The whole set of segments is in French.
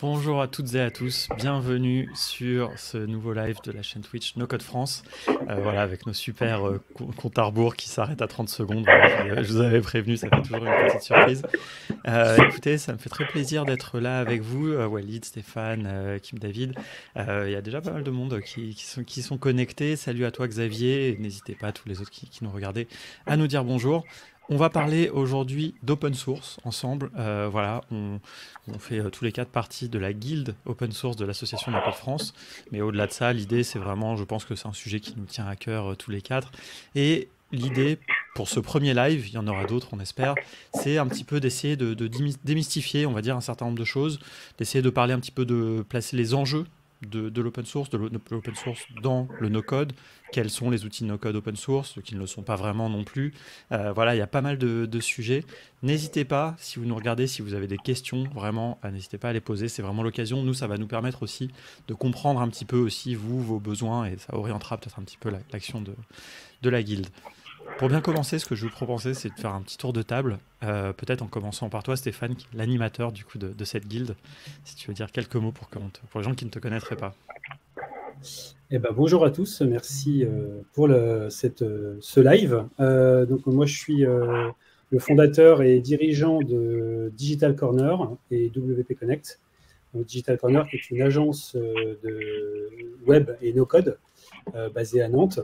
Bonjour à toutes et à tous, bienvenue sur ce nouveau live de la chaîne Twitch No Code France. Voilà, avec nos super comptes à rebours qui s'arrêtent à 30 secondes. Voilà, je vous avais prévenu, ça fait toujours une petite surprise. Écoutez, ça me fait très plaisir d'être là avec vous, Walid, Stéphane, Kim, David. Il y a déjà pas mal de monde qui sont connectés. Salut à toi Xavier, et n'hésitez pas, tous les autres qui nous regardaient, à nous dire bonjour. On va parler aujourd'hui d'open source ensemble. Voilà, on fait tous les quatre partie de la guilde open source de l'association No Code France. Mais au-delà de ça, l'idée, c'est vraiment, je pense que c'est un sujet qui nous tient à cœur tous les quatre. Et l'idée, pour ce premier live, il y en aura d'autres, on espère, c'est un petit peu d'essayer de démystifier, on va dire, un certain nombre de choses, d'essayer de parler un petit peu de placer les enjeux de l'open source, de l'open source dans le no-code, quels sont les outils no-code open source, ceux qui ne le sont pas vraiment non plus. Voilà, il y a pas mal de sujets. N'hésitez pas, si vous nous regardez, si vous avez des questions, vraiment, n'hésitez pas à les poser, c'est vraiment l'occasion. Nous, ça va nous permettre aussi de comprendre un petit peu aussi, vous, vos besoins, et ça orientera peut-être un petit peu l'action de la guilde. Pour bien commencer, ce que je vous proposais, c'est de faire un petit tour de table, peut-être en commençant par toi, Stéphane, l'animateur du coup de cette guilde, si tu veux dire quelques mots pour les gens qui ne te connaîtraient pas. Bonjour à tous, merci pour ce live. Donc moi je suis le fondateur et dirigeant de Digital Corner et WP Connect. Donc, Digital Corner qui est une agence de web et no-code basée à Nantes,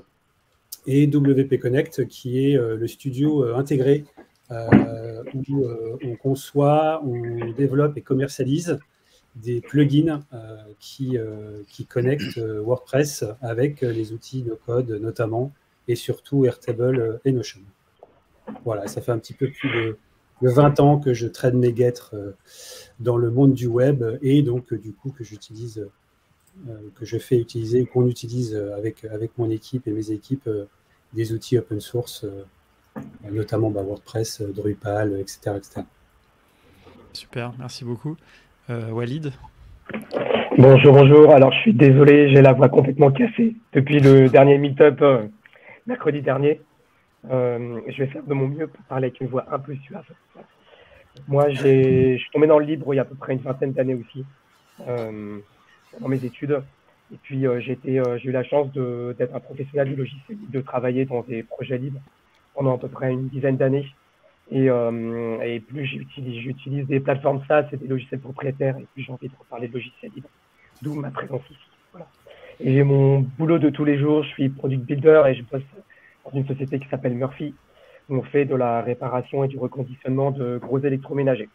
et WP Connect qui est le studio intégré où on conçoit, on développe et commercialise des plugins qui connectent WordPress avec les outils no code notamment, et surtout Airtable et Notion. Voilà, ça fait un petit peu plus de 20 ans que je traîne mes guêtres dans le monde du web, et donc du coup que j'utilise, que je fais utiliser, qu'on utilise avec mon équipe et mes équipes, des outils open source, notamment WordPress, Drupal, etc., etc. Super, merci beaucoup. Walid? Bonjour. Alors, je suis désolé, j'ai la voix complètement cassée depuis le dernier meet-up mercredi dernier. Je vais faire de mon mieux pour parler avec une voix un peu suave. Moi, je suis tombé dans le libre il y a à peu près une vingtaine d'années aussi, dans mes études. Et puis, j'ai eu la chance d'être un professionnel du logiciel, de travailler dans des projets libres pendant à peu près une dizaine d'années. Et plus j'utilise des plateformes SaaS et des logiciels propriétaires, et plus j'ai envie de reparler de logiciels libres. D'où ma présence ici. Voilà. Et j'ai mon boulot de tous les jours, je suis product builder et je bosse dans une société qui s'appelle Murphy, où on fait de la réparation et du reconditionnement de gros électroménagers.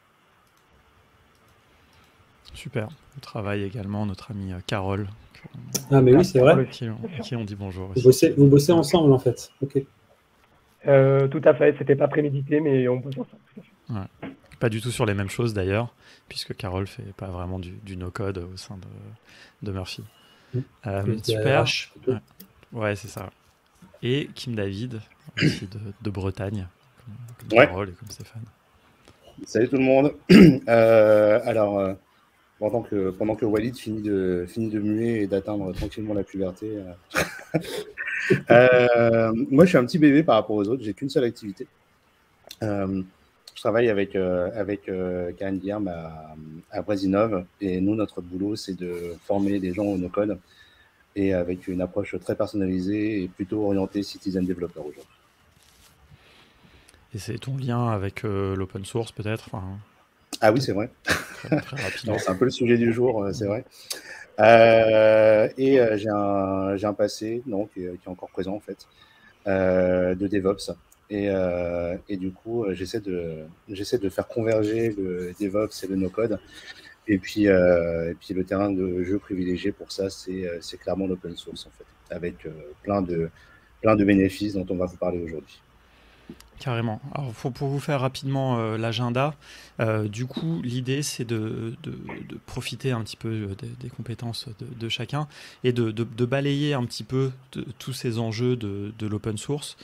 Super. On travaille également notre amie Carole. Ah mais oui, c'est vrai. Qui on dit bonjour aussi. Vous bossez ensemble en fait. Ok. Tout à fait, c'était pas prémédité, mais on bosse ensemble. Ouais. Pas du tout sur les mêmes choses d'ailleurs, puisque Carole fait pas vraiment du no-code au sein de Murphy. Super. Ouais, c'est ça. Et Kim David, aussi de Bretagne, comme Carole et comme Stéphane. Salut tout le monde. Pendant que Walid finit de muer et d'atteindre tranquillement la puberté, moi je suis un petit bébé par rapport aux autres, j'ai qu'une seule activité. Je travaille avec Karen Guilherme à Brasinov, et nous, notre boulot, c'est de former des gens au no-code, et avec une approche très personnalisée et plutôt orientée citizen developer aujourd'hui. Et c'est ton lien avec l'open source peut-être Ah oui, c'est vrai. Très rapidement. C'est un peu le sujet du jour, c'est vrai. J'ai un passé qui est encore présent en fait, de DevOps. Et du coup, j'essaie de faire converger le DevOps et le no-code. Et puis le terrain de jeu privilégié pour ça, c'est clairement l'open source en fait, avec plein de bénéfices dont on va vous parler aujourd'hui. Carrément. Alors, pour vous faire rapidement l'agenda, du coup, l'idée, c'est de profiter un petit peu des compétences de chacun et de balayer un petit peu tous ces enjeux de l'open source.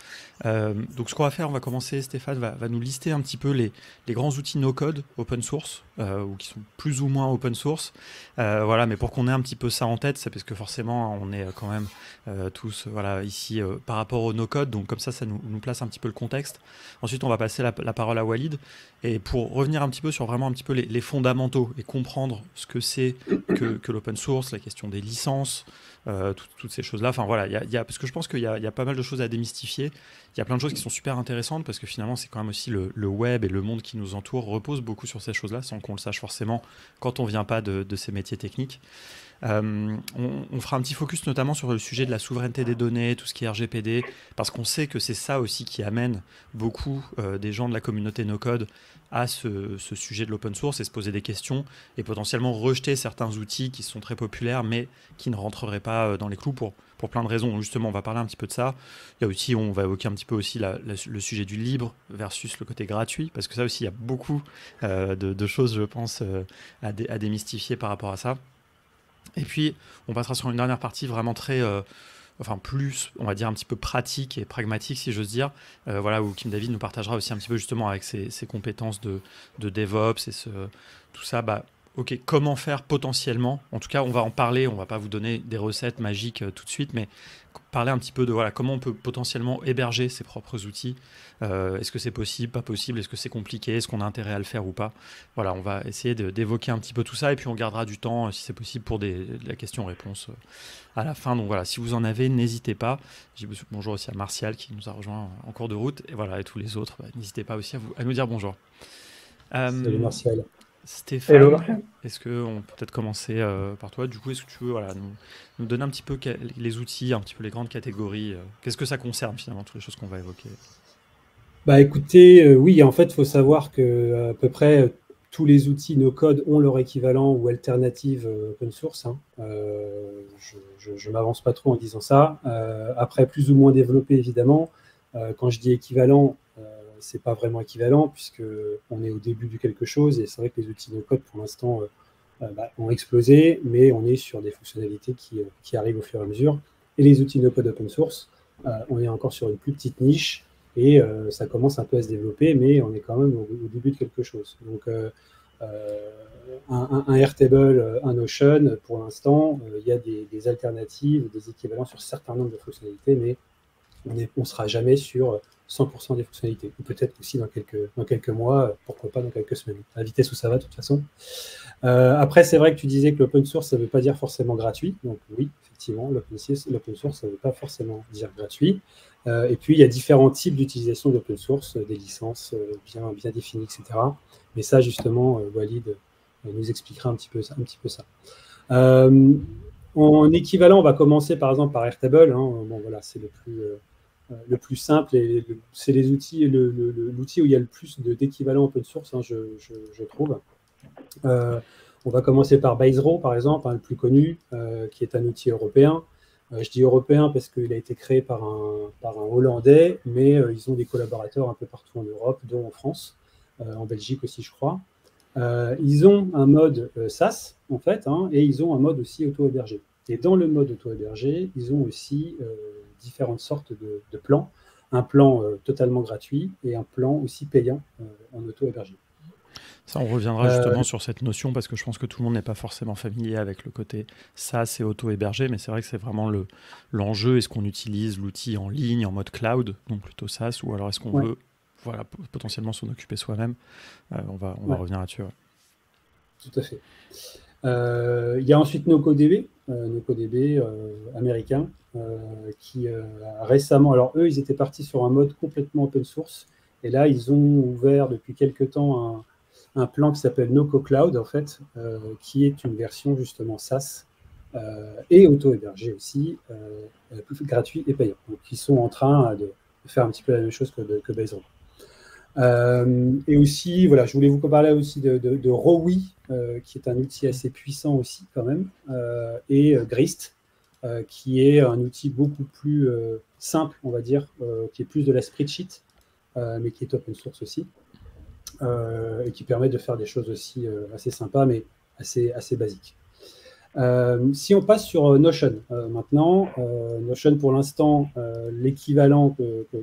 Donc, ce qu'on va faire, on va commencer, Stéphane va nous lister un petit peu les grands outils no-code open source ou qui sont plus ou moins open source. Voilà, mais pour qu'on ait un petit peu ça en tête, c'est parce que forcément, on est quand même tous voilà, ici par rapport au no-code, donc comme ça nous place un petit peu le contexte. Ensuite, on va passer la parole à Walid, et pour revenir un petit peu sur vraiment un petit peu les fondamentaux et comprendre ce que c'est que l'open source, la question des licences, toutes ces choses-là. Enfin voilà, parce que je pense qu'il y a pas mal de choses à démystifier. Il y a plein de choses qui sont super intéressantes parce que finalement, c'est quand même aussi le web et le monde qui nous entoure repose beaucoup sur ces choses-là sans qu'on le sache forcément quand on vient pas de ces métiers techniques. On fera un petit focus notamment sur le sujet de la souveraineté des données, tout ce qui est RGPD, parce qu'on sait que c'est ça aussi qui amène beaucoup des gens de la communauté no-code à ce sujet de l'open source et se poser des questions et potentiellement rejeter certains outils qui sont très populaires mais qui ne rentreraient pas dans les clous pour plein de raisons. Justement, on va parler un petit peu de ça. Il y a aussi, on va évoquer un petit peu aussi le sujet du libre versus le côté gratuit, parce que ça aussi, il y a beaucoup de choses, je pense, à démystifier par rapport à ça. Et puis, on passera sur une dernière partie vraiment très, enfin plus, on va dire un petit peu pratique et pragmatique, si j'ose dire, voilà, où Kim David nous partagera aussi un petit peu justement avec ses compétences de DevOps et tout ça, ok, comment faire potentiellement, en tout cas, on va en parler, on va pas vous donner des recettes magiques tout de suite, mais parler un petit peu de voilà, comment on peut potentiellement héberger ses propres outils. Est-ce que c'est possible, pas possible, est-ce que c'est compliqué, est-ce qu'on a intérêt à le faire ou pas. Voilà, on va essayer d'évoquer un petit peu tout ça et puis on gardera du temps, si c'est possible, pour de la question-réponse à la fin. Donc voilà, si vous en avez, n'hésitez pas. Je dis bonjour aussi à Martial qui nous a rejoint en cours de route et voilà, et tous les autres, n'hésitez pas aussi à nous dire bonjour. Salut Martial. Stéphane, Hello, Martial. est-ce qu'on peut peut-être commencer par toi? Du coup, est-ce que tu veux voilà, nous donner un petit peu les outils, un petit peu les grandes catégories? Qu'est-ce que ça concerne finalement, toutes les choses qu'on va évoquer? Écoutez, oui, en fait, il faut savoir que à peu près tous les outils no-code ont leur équivalent ou alternative open source. Hein. Je m'avance pas trop en disant ça. Après, plus ou moins développé, évidemment. Quand je dis équivalent, c'est pas vraiment équivalent puisque on est au début de quelque chose et c'est vrai que les outils no-code pour l'instant ont explosé, mais on est sur des fonctionnalités qui arrivent au fur et à mesure. Et les outils no-code open source, on est encore sur une plus petite niche et ça commence un peu à se développer, mais on est quand même au début de quelque chose. Donc un Airtable, un Notion, pour l'instant, il y a des alternatives, des équivalents sur certains nombres de fonctionnalités, mais on ne sera jamais sur 100% des fonctionnalités. Ou peut-être aussi dans quelques mois, pourquoi pas dans quelques semaines. À la vitesse où ça va, de toute façon. Après, c'est vrai que tu disais que l'open source, ça ne veut pas dire forcément gratuit. Donc oui, effectivement, l'open source, ça ne veut pas forcément dire gratuit. Et puis, il y a différents types d'utilisation de l'open source, des licences bien définies, etc. Mais ça, justement, Walid nous expliquera un petit peu ça. En équivalent, on va commencer par exemple par Airtable. Hein. Bon, voilà, c'est le plus simple et c'est les outils, l'outil où il y a le plus d'équivalents open source, hein, je trouve. On va commencer par Basero, par exemple, hein, le plus connu, qui est un outil européen. Je dis européen parce qu'il a été créé par un Hollandais, mais ils ont des collaborateurs un peu partout en Europe, dont en France, en Belgique aussi, je crois. Ils ont un mode SaaS, en fait, hein, et ils ont un mode aussi auto-hébergé. Et dans le mode auto-hébergé, ils ont aussi différentes sortes de plans. Un plan totalement gratuit et un plan aussi payant en auto-hébergé. Ça, on reviendra justement sur cette notion parce que je pense que tout le monde n'est pas forcément familier avec le côté SaaS et auto-hébergé, mais c'est vrai que c'est vraiment l'enjeu. Est-ce qu'on utilise l'outil en ligne, en mode cloud, donc plutôt SaaS, ou alors est-ce qu'on veut potentiellement s'en occuper soi-même? On va revenir là-dessus. Ouais. Tout à fait. Il y a ensuite NocoDB américain, qui récemment, alors eux, ils étaient partis sur un mode complètement open source, et là, ils ont ouvert depuis quelques temps un plan qui s'appelle NocoCloud, en fait, qui est une version justement SaaS et auto-hébergé aussi, gratuit et payant. Donc, ils sont en train de faire un petit peu la même chose que Basero. Et aussi, voilà, je voulais vous parler aussi de Rowi, qui est un outil assez puissant aussi quand même, et Grist, qui est un outil beaucoup plus simple, on va dire, qui est plus de la spreadsheet, mais qui est open source aussi, et qui permet de faire des choses aussi assez sympas, mais assez basiques. Si on passe sur Notion maintenant, Notion pour l'instant, l'équivalent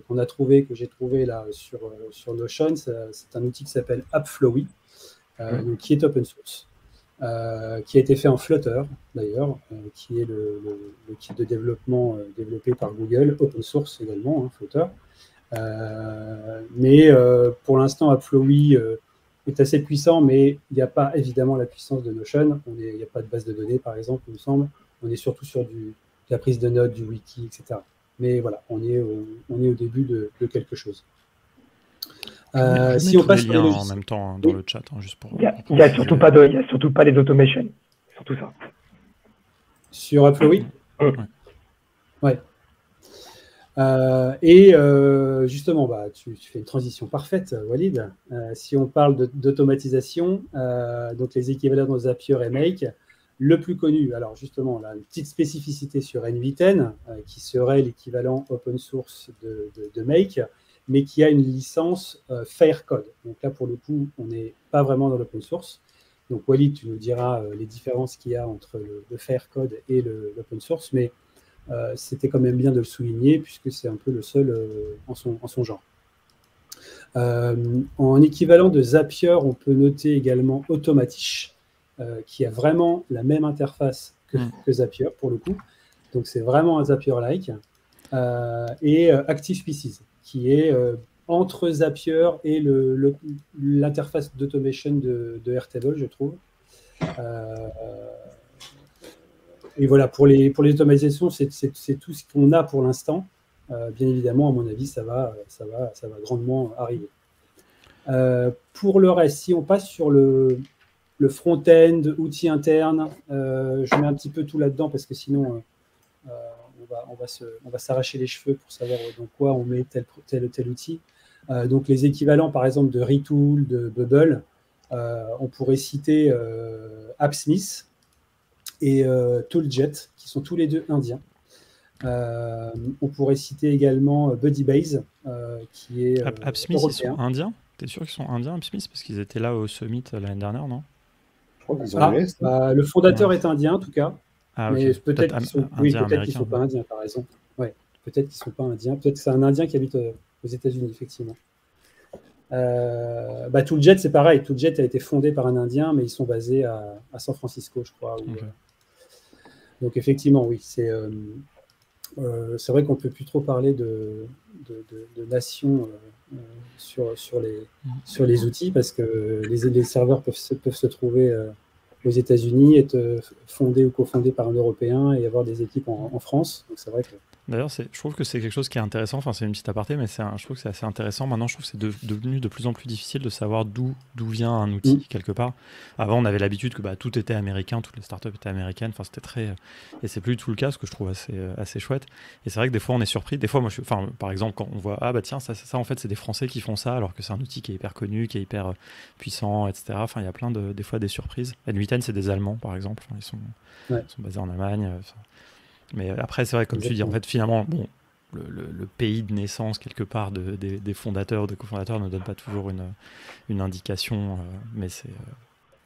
qu'on a trouvé, que j'ai trouvé là sur Notion, c'est un outil qui s'appelle AppFlowy, donc, qui est open source, qui a été fait en Flutter, d'ailleurs, qui est le kit de développement développé par Google, open source également, Flutter. Mais pour l'instant, AppFlowy est assez puissant, mais il n'y a pas évidemment la puissance de Notion. Il n'y a pas de base de données, par exemple, il me semble. On est surtout sur de la prise de notes, du wiki, etc. Mais voilà, on est au début de quelque chose. Si on passe les liens en même temps dans le chat, juste pour. Il n'y a surtout pas les automations, surtout ça. Sur AppFlowy. Ouais. Et justement, tu fais une transition parfaite, Walid. Si on parle d'automatisation, donc les équivalents de Zapier et Make, le plus connu, alors justement, là, une petite spécificité sur NV10, qui serait l'équivalent open source de Make, mais qui a une licence Firecode. Donc là, pour le coup, on n'est pas vraiment dans l'open source. Donc Walid, tu nous diras les différences qu'il y a entre le Firecode et l'open source, mais c'était quand même bien de le souligner, puisque c'est un peu le seul en son genre. En équivalent de Zapier, on peut noter également Automatish, qui a vraiment la même interface que Zapier, pour le coup. Donc, c'est vraiment un Zapier-like. Et ActivePieces, qui est entre Zapier et l'interface d'automation de Airtable, je trouve. Et voilà, pour les automatisations, c'est tout ce qu'on a pour l'instant. Bien évidemment, à mon avis, ça va grandement arriver. Pour le reste, si on passe sur le front-end, outils internes, je mets un petit peu tout là-dedans parce que sinon, on va s'arracher les cheveux pour savoir dans quoi on met tel ou tel outil. Donc, les équivalents, par exemple, de Retool, de Bubble, on pourrait citer AppSmith et Tooljet, qui sont tous les deux indiens. On pourrait citer également BuddyBase, qui est AppSmith, ils sont indiens? T'es sûr qu'ils sont indiens, AppSmith? Parce qu'ils étaient là au Summit l'année dernière, non? Je crois qu'ils ont le fondateur est indien, en tout cas. Mais okay. peut-être qu'ils ne sont pas indiens, par exemple. Ouais, peut-être qu'ils ne sont pas indiens. Peut-être que c'est un indien qui habite aux États-Unis, effectivement. Tooljet, c'est pareil. Tooljet a été fondé par un Indien, mais ils sont basés à San Francisco, je crois. Donc, effectivement, oui. C'est vrai qu'on ne peut plus trop parler de nation sur les outils, parce que les serveurs peuvent se trouver aux États-Unis, être fondés ou cofondés par un Européen et avoir des équipes en France. Donc, c'est vrai que... D'ailleurs, je trouve que c'est quelque chose qui est intéressant. Enfin, c'est une petite aparté, mais je trouve que c'est assez intéressant. Maintenant, je trouve que c'est devenu de plus en plus difficile de savoir d'où vient un outil, quelque part. Avant, on avait l'habitude que tout était américain, toutes les startups étaient américaines. Enfin, c'était très... Et c'est plus du tout le cas, ce que je trouve assez chouette. Et c'est vrai que des fois, on est surpris. Des fois, moi, par exemple, quand on voit, tiens, ça, en fait, c'est des Français qui font ça, alors que c'est un outil qui est hyper connu, qui est hyper puissant, etc. Enfin, il y a plein des fois des surprises. NV10, c'est des Allemands, par exemple. Enfin, ils sont basés en Allemagne. Mais après, c'est vrai, comme tu dis, en fait, finalement, bon, le pays de naissance, quelque part, des fondateurs, des cofondateurs ne donne pas toujours une indication. Mais c'est...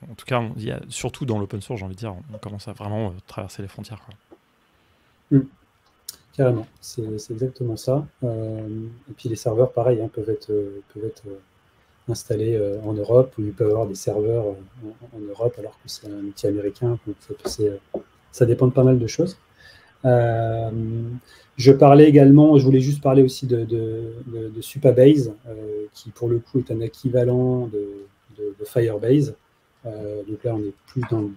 en tout cas, surtout dans l'open source, j'ai envie de dire, on commence à vraiment traverser les frontières, quoi. Carrément, c'est exactement ça. Et puis les serveurs, pareil, peuvent être installés en Europe, ou ils peuvent avoir des serveurs en Europe, alors que c'est un outil américain. Donc ça dépend de pas mal de choses. Je voulais juste parler aussi de Supabase, qui pour le coup est un équivalent de Firebase. Donc là, on est plus dans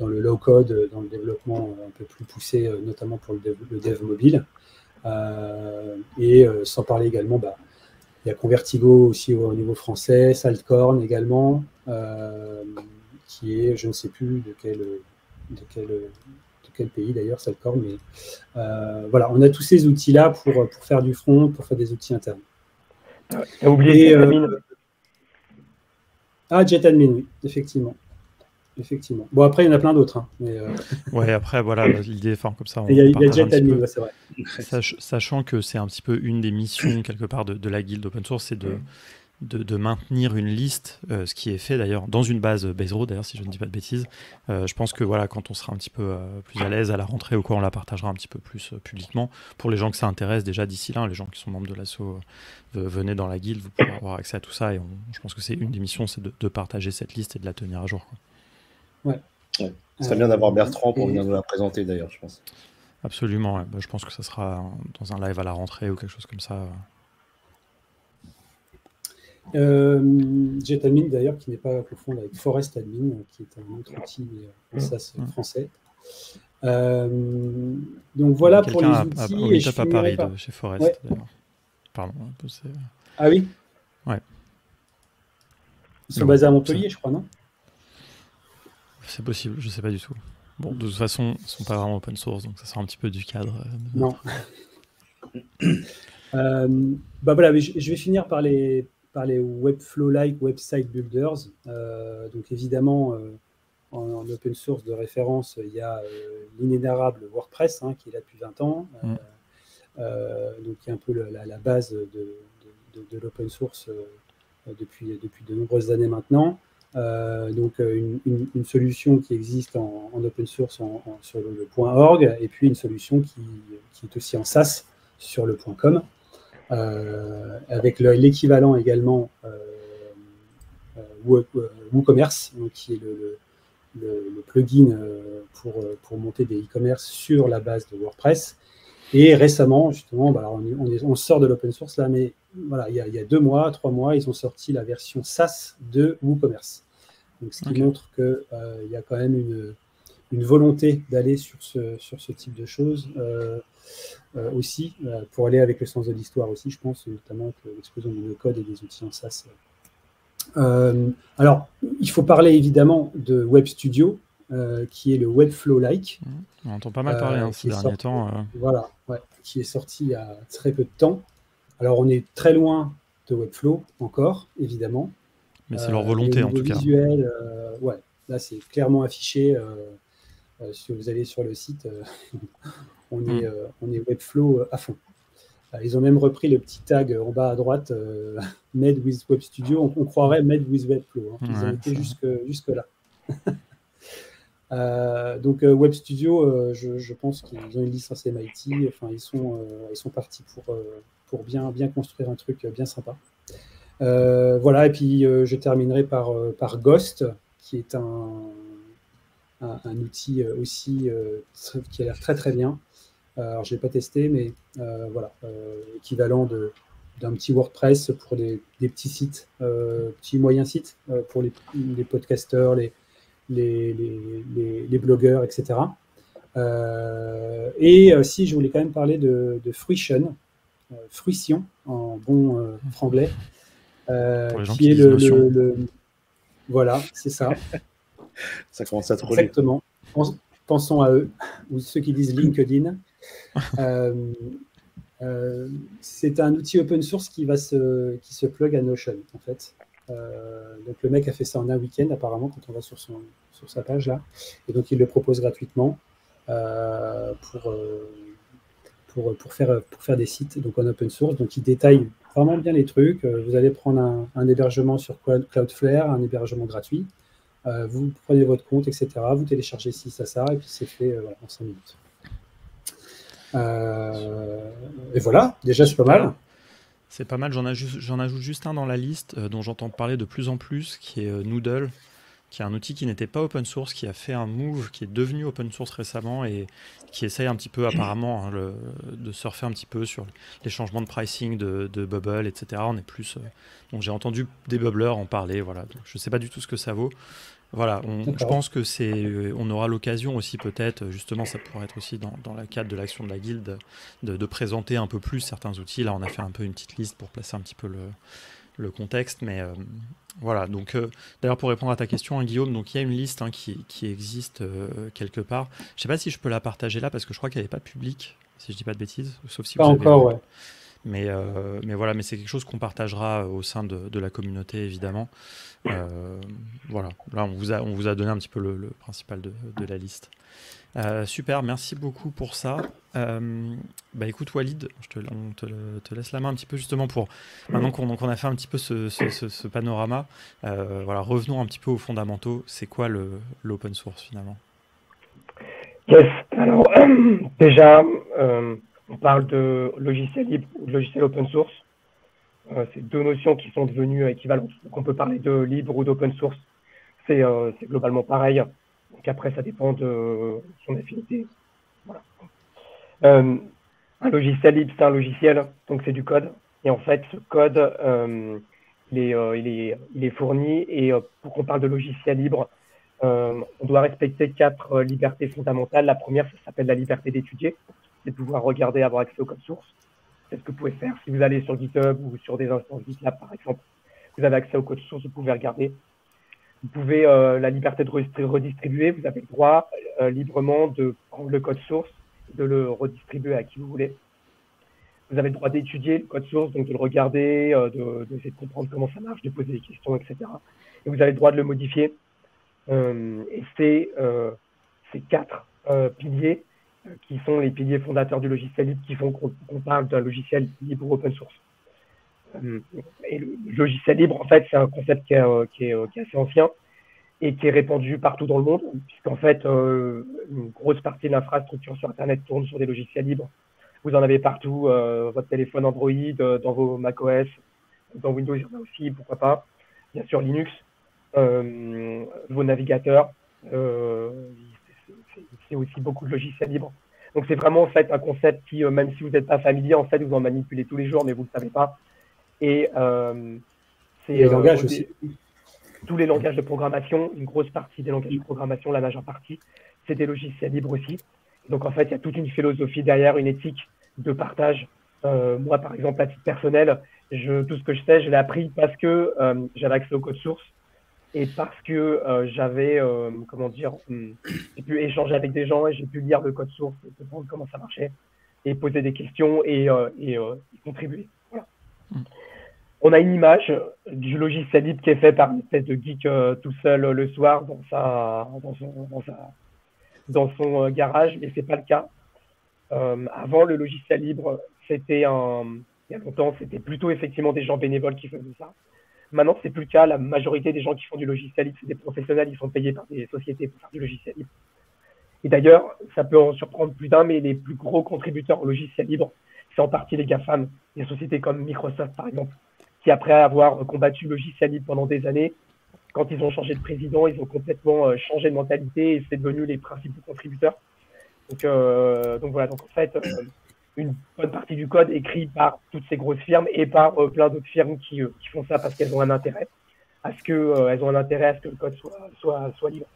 le low-code, dans le développement un peu plus poussé, notamment pour le dev mobile. Et sans parler également, il y a Convertigo aussi au niveau français, Saltcorn également, qui est, je ne sais plus de quel pays d'ailleurs, Saltcorn, mais voilà, on a tous ces outils-là pour faire du front, pour faire des outils internes. T'as oublié JetAdmin. JetAdmin, oui, effectivement. Bon, après, il y en a plein d'autres. Ouais, après, voilà, l'idée, comme ça, on il y a JetAdmin, c'est vrai. Sachant que c'est un petit peu une des missions, quelque part, de la guilde open source, c'est de maintenir une liste, ce qui est fait d'ailleurs dans une base Baserot, d'ailleurs, si je ne dis pas de bêtises. Je pense que voilà, quand on sera un petit peu plus à l'aise à la rentrée ou quoi, on la partagera un petit peu plus publiquement. Pour les gens que ça intéresse, déjà d'ici là, les gens qui sont membres de l'asso, venez dans la guilde, vous pourrez avoir accès à tout ça. Et je pense que c'est une des missions, c'est de partager cette liste et de la tenir à jour, quoi. Ouais. Ouais. Ce serait bien d'avoir Bertrand pour venir nous la présenter, d'ailleurs, je pense. Absolument, ouais. Je pense que ça sera dans un live à la rentrée ou quelque chose comme ça. JetAdmin d'ailleurs, qui n'est pas à confondre avec Forest Admin, qui est un autre outil SaaS français. Donc voilà pour les outils. Au meet-up à Paris de chez Forest, d'ailleurs. Pardon. Ah oui. Ouais. Ils sont basés à Montpellier, je crois, non? C'est possible, je ne sais pas du tout. Bon, de toute façon, ils ne sont pas vraiment open source, donc ça sort un petit peu du cadre. Non. Voilà, mais je vais finir par les Webflow-like website builders. Donc évidemment, en open source de référence, il y a l'inénarrable WordPress, qui est là depuis 20 ans. Donc il y a un peu la base de l'open source depuis de nombreuses années maintenant. Donc une solution qui existe en open source sur le .org, et puis une solution qui est aussi en SaaS sur le .com, avec l'équivalent également WooCommerce, qui est le plugin pour monter des e-commerce sur la base de WordPress. Et récemment, justement, on sort de l'open source là, mais voilà, il y a 2 mois, 3 mois, ils ont sorti la version SaaS de WooCommerce. Donc, ce qui montre qu'il y a quand même une volonté d'aller sur ce type de choses aussi, pour aller avec le sens de l'histoire aussi, je pense, notamment avec l'explosion du no-code et des outils en SaaS. Alors, il faut parler évidemment de Web Studio, qui est le Webflow-like. On entend pas mal parler ces derniers temps. Voilà, qui est sorti il y a très peu de temps. Alors, on est très loin de Webflow encore, évidemment. Mais c'est leur volonté, en tout cas. Visuel, là, c'est clairement affiché. Si vous allez sur le site, on est Webflow à fond. Ils ont même repris le petit tag en bas à droite, Made with Web Studio. On croirait Made with Webflow. Ils ont été jusque-là. Donc Web Studio, je pense qu'ils ont une licence MIT. Enfin, ils sont partis pour bien construire un truc bien sympa. Voilà, et puis je terminerai par Ghost, qui est un outil aussi qui a l'air très très bien. Alors je ne l'ai pas testé, mais voilà, équivalent d'un petit WordPress pour des petits sites, petits moyens sites pour les podcasteurs, les blogueurs, etc. Et si je voulais quand même parler de Fruition, Fruition en bon franglais, qui est voilà, c'est ça. Ça commence à trop lire. Exactement. Pensons à eux, ou ceux qui disent LinkedIn. C'est un outil open source qui se plug à Notion, en fait. Donc le mec a fait ça en un week-end, apparemment, quand on va sur sa page là. Et donc il le propose gratuitement pour faire des sites donc en open source. Donc il détaille vraiment bien les trucs. Vous allez prendre un hébergement sur Cloudflare, un hébergement gratuit. Vous prenez votre compte, etc. Vous téléchargez ci, ça, et puis c'est fait en 5 minutes. Et voilà, déjà c'est pas mal. C'est pas mal, j'en ajoute juste un dans la liste dont j'entends parler de plus en plus, qui est Noodle, qui est un outil qui n'était pas open source, qui a fait un move, qui est devenu open source récemment et qui essaye un petit peu apparemment de surfer un petit peu sur les changements de pricing de Bubble, etc. On est plus, donc j'ai entendu des bubblers en parler, voilà. Donc, je ne sais pas du tout ce que ça vaut. Voilà, je pense que on aura l'occasion aussi peut-être, justement ça pourrait être aussi dans le cadre de l'action de la guilde, de présenter un peu plus certains outils. Là on a fait un peu une petite liste pour placer un petit peu le contexte, mais voilà. Donc d'ailleurs pour répondre à ta question, Guillaume, donc il y a une liste qui existe quelque part. Je ne sais pas si je peux la partager là parce que je crois qu'elle n'est pas publique, si je ne dis pas de bêtises, sauf si pas vous encore, avez... ouais. Mais voilà, mais c'est quelque chose qu'on partagera au sein de la communauté, évidemment. Voilà, là, on vous a donné un petit peu le principal de la liste. Super, merci beaucoup pour ça. Écoute Walid, on te laisse la main un petit peu justement pour, maintenant qu'on a fait un petit peu ce panorama, voilà, revenons un petit peu aux fondamentaux. C'est quoi l'open source finalement? Yes, alors déjà, on parle de logiciel libre ou de logiciel open source. C'est deux notions qui sont devenues équivalentes. Donc on peut parler de libre ou d'open source. C'est globalement pareil. Donc après, ça dépend de son affinité. Voilà. Un logiciel libre, c'est un logiciel, donc c'est du code. Et en fait, ce code, il est fourni. Et pour qu'on parle de logiciel libre, on doit respecter 4 libertés fondamentales. La première, ça s'appelle la liberté d'étudier. C'est de pouvoir regarder, avoir accès au code source. C'est ce que vous pouvez faire. Si vous allez sur GitHub ou sur des instances GitLab, par exemple, vous avez accès au code source, vous pouvez regarder. Vous pouvez, la liberté de redistribuer, vous avez le droit librement de prendre le code source, de le redistribuer à qui vous voulez. Vous avez le droit d'étudier le code source, donc de le regarder, d'essayer de comprendre comment ça marche, de poser des questions, etc. Et vous avez le droit de le modifier. Et c'est ces 4 piliers qui sont les piliers fondateurs du logiciel libre qui font qu'on parle d'un logiciel libre ou open source. Et le logiciel libre, en fait, c'est un concept qui est assez ancien et qui est répandu partout dans le monde, puisqu'en fait, une grosse partie de l'infrastructure sur Internet tourne sur des logiciels libres. Vous en avez partout, votre téléphone Android, dans vos macOS, dans Windows, il y en a aussi, pourquoi pas. Bien sûr, Linux, vos navigateurs, c'est aussi beaucoup de logiciels libres. Donc, c'est vraiment en fait un concept qui, même si vous n'êtes pas familier, en fait, vous en manipulez tous les jours, mais vous ne le savez pas. Et c'est les langages aussi. Tous les langages de programmation, une grosse partie des langages de programmation, la majeure partie, c'est des logiciels libres aussi. Donc, en fait, il y a toute une philosophie derrière, une éthique de partage. Moi, par exemple, à titre personnel, tout ce que je sais, je l'ai appris parce que j'avais accès au code source et parce que j'avais, j'ai pu échanger avec des gens et j'ai pu lire le code source, comprendre comment ça marchait et poser des questions et contribuer. Voilà. On a une image du logiciel libre qui est fait par une espèce de geek tout seul le soir dans son garage, mais c'est pas le cas. Avant, le logiciel libre, il y a longtemps, c'était plutôt effectivement des gens bénévoles qui faisaient ça. Maintenant, c'est plus le cas. La majorité des gens qui font du logiciel libre, c'est des professionnels, ils sont payés par des sociétés pour faire du logiciel libre. Et d'ailleurs, ça peut en surprendre plus d'un, mais les plus gros contributeurs au logiciel libre, c'est en partie les GAFAM, des sociétés comme Microsoft, par exemple, qui, après avoir combattu le logiciel libre pendant des années, quand ils ont changé de président, ils ont complètement changé de mentalité et c'est devenu les principaux contributeurs. Donc voilà, donc en fait, une bonne partie du code est écrit par toutes ces grosses firmes et par plein d'autres firmes qui font ça parce qu'elles ont un intérêt à ce que le code soit libre.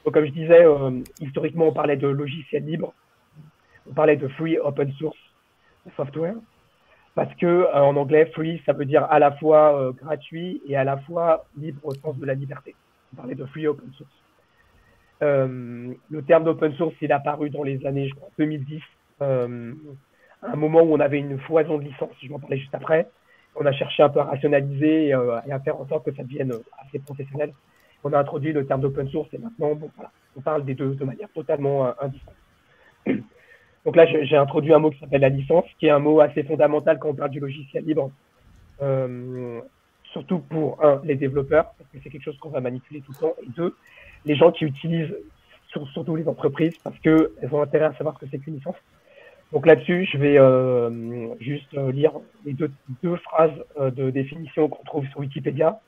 Donc comme je disais, historiquement, on parlait de logiciel libre, on parlait de free open source software. Parce que en anglais, free, ça veut dire à la fois gratuit et à la fois libre au sens de la liberté. On parlait de free open source. Le terme d'open source, il est apparu dans les années, je crois, 2010, à un moment où on avait une foison de licences, je vais en parler juste après. On a cherché un peu à rationaliser et à faire en sorte que ça devienne assez professionnel. On a introduit le terme d'open source et maintenant, voilà, on parle des deux de manière totalement indistincte. Donc là, j'ai introduit un mot qui s'appelle la licence, qui est un mot assez fondamental quand on parle du logiciel libre, surtout pour, les développeurs, parce que c'est quelque chose qu'on va manipuler tout le temps, et 2, les gens qui utilisent, surtout les entreprises, parce qu'elles ont intérêt à savoir ce que c'est qu'une licence. Donc là-dessus, je vais juste lire les deux phrases de définition qu'on trouve sur Wikipédia,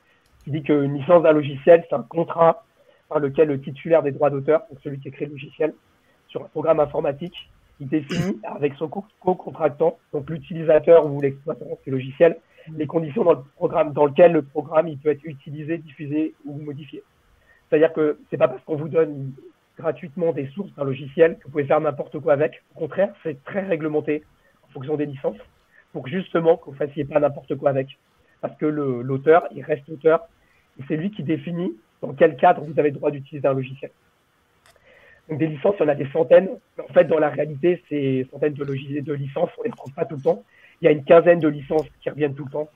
qui dit qu'une licence d'un logiciel, c'est un contrat par lequel le titulaire des droits d'auteur, donc celui qui écrit le logiciel, sur un programme informatique, il définit avec son co-contractant, donc l'utilisateur ou l'exploitant du logiciel, les conditions dans lesquelles le programme il peut être utilisé, diffusé ou modifié. C'est-à-dire que c'est pas parce qu'on vous donne gratuitement des sources d'un logiciel que vous pouvez faire n'importe quoi avec. Au contraire, c'est très réglementé en fonction des licences pour que justement que vous fassiez pas n'importe quoi avec. Parce que l'auteur, il reste auteur et c'est lui qui définit dans quel cadre vous avez le droit d'utiliser un logiciel. Donc des licences, il y en a des centaines. En fait, dans la réalité, ces centaines de licences, on ne les retrouve pas tout le temps. Il y a une quinzaine de licences qui reviennent tout le temps.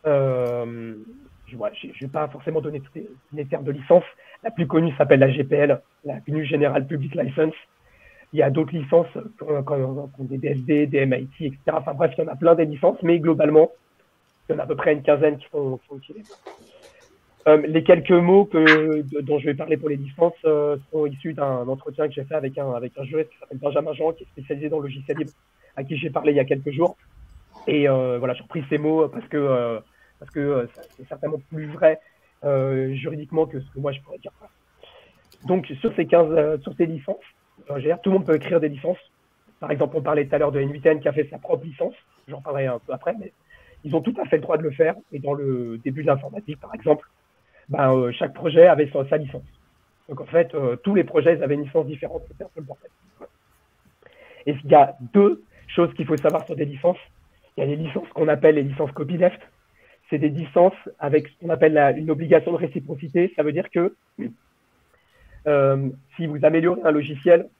Je ne vais pas forcément donner tous les termes de licence. La plus connue s'appelle la GPL, la GNU General Public License. Il y a d'autres licences, comme des DSD, des MIT, etc. Enfin bref, il y en a plein des licences, mais globalement, il y en a à peu près une quinzaine qui sont utilisées. Les quelques mots dont je vais parler pour les licences sont issus d'un entretien que j'ai fait avec un juriste qui s'appelle Benjamin Jean, qui est spécialisé dans le logiciel libre, à qui j'ai parlé il y a quelques jours. Et voilà, j'ai repris ces mots parce que c'est certainement plus vrai juridiquement que ce que moi je pourrais dire. Donc sur ces licences, tout le monde peut écrire des licences. Par exemple, on parlait tout à l'heure de N8N qui a fait sa propre licence. J'en parlerai un peu après, mais ils ont tout à fait le droit de le faire. Et dans le début de l'informatique, par exemple, chaque projet avait sa licence. Donc en fait, tous les projets avaient une licence différente. C'était un peu le bordel. Et il y a deux choses qu'il faut savoir sur des licences. Il y a les licences qu'on appelle les licences copyleft. C'est des licences avec ce qu'on appelle une obligation de réciprocité. Ça veut dire que si vous améliorez un logiciel,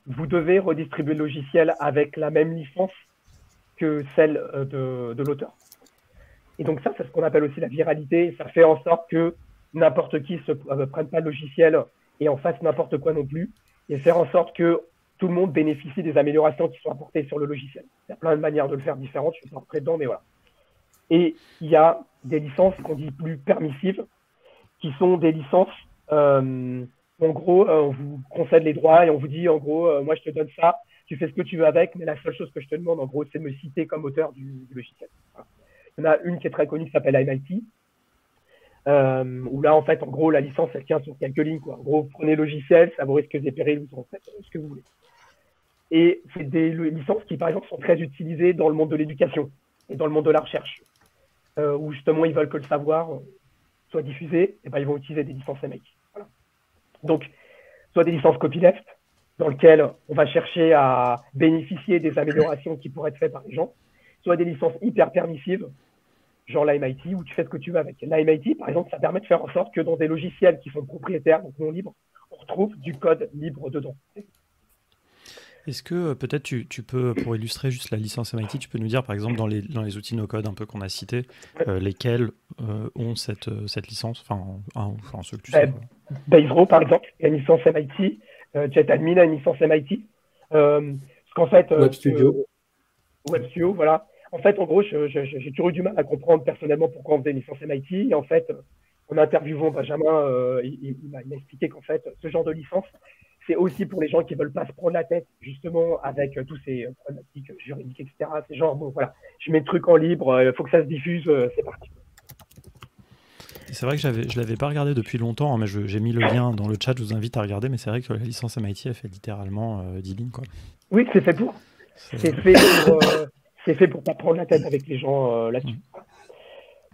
vous devez redistribuer le logiciel avec la même licence que celle de l'auteur. Et donc ça, c'est ce qu'on appelle aussi la viralité. Ça fait en sorte que n'importe qui ne prenne pas le logiciel et en fasse n'importe quoi non plus, et faire en sorte que tout le monde bénéficie des améliorations qui sont apportées sur le logiciel. Il y a plein de manières de le faire différentes, je ne vais pas rentrer dedans, mais voilà. Et il y a des licences qu'on dit plus permissives, qui sont des licences, en gros, on vous concède les droits et on vous dit, en gros, moi je te donne ça, tu fais ce que tu veux avec, mais la seule chose que je te demande, en gros, c'est de me citer comme auteur du logiciel. Voilà. Il y en a une qui est très connue qui s'appelle MIT, où là, en fait, en gros, la licence, elle tient sur quelques lignes, quoi. En gros, vous prenez le logiciel, ça vous risque des périls, vous en faites ce que vous voulez. Et c'est des licences qui, par exemple, sont très utilisées dans le monde de l'éducation et dans le monde de la recherche, où justement, ils veulent que le savoir soit diffusé, et ben, ils vont utiliser des licences MIT. Voilà. Donc, soit des licences copyleft, dans lesquelles on va chercher à bénéficier des améliorations qui pourraient être faites par les gens, soit des licences hyper permissives, genre la MIT, où tu fais ce que tu veux avec. La MIT, par exemple, ça permet de faire en sorte que dans des logiciels qui sont propriétaires, donc non libres, on retrouve du code libre dedans. Est-ce que peut-être tu peux, pour illustrer juste la licence MIT, tu peux nous dire, par exemple, dans les outils no-code un peu qu'on a cités, lesquels ont cette licence, enfin ceux que tu sais. Basero, par exemple, il y a une licence MIT. JetAdmin a une licence MIT. Parce qu'en fait, WebStudio, voilà. En fait, en gros, j'ai toujours eu du mal à comprendre personnellement pourquoi on faisait une licence MIT. Et en fait, en interviewant Benjamin, il m'a expliqué qu'en fait, ce genre de licence, c'est aussi pour les gens qui ne veulent pas se prendre la tête, justement, avec tous ces problématiques juridiques, etc. C'est genre, bon, voilà, je mets le truc en libre, il faut que ça se diffuse, c'est parti. C'est vrai que je ne l'avais pas regardé depuis longtemps, hein, mais j'ai mis le lien dans le chat, je vous invite à regarder, mais c'est vrai que la licence MIT, elle fait littéralement 10 lignes, quoi. Oui, c'est fait pour. C'est fait pour ne pas prendre la tête avec les gens là-dessus.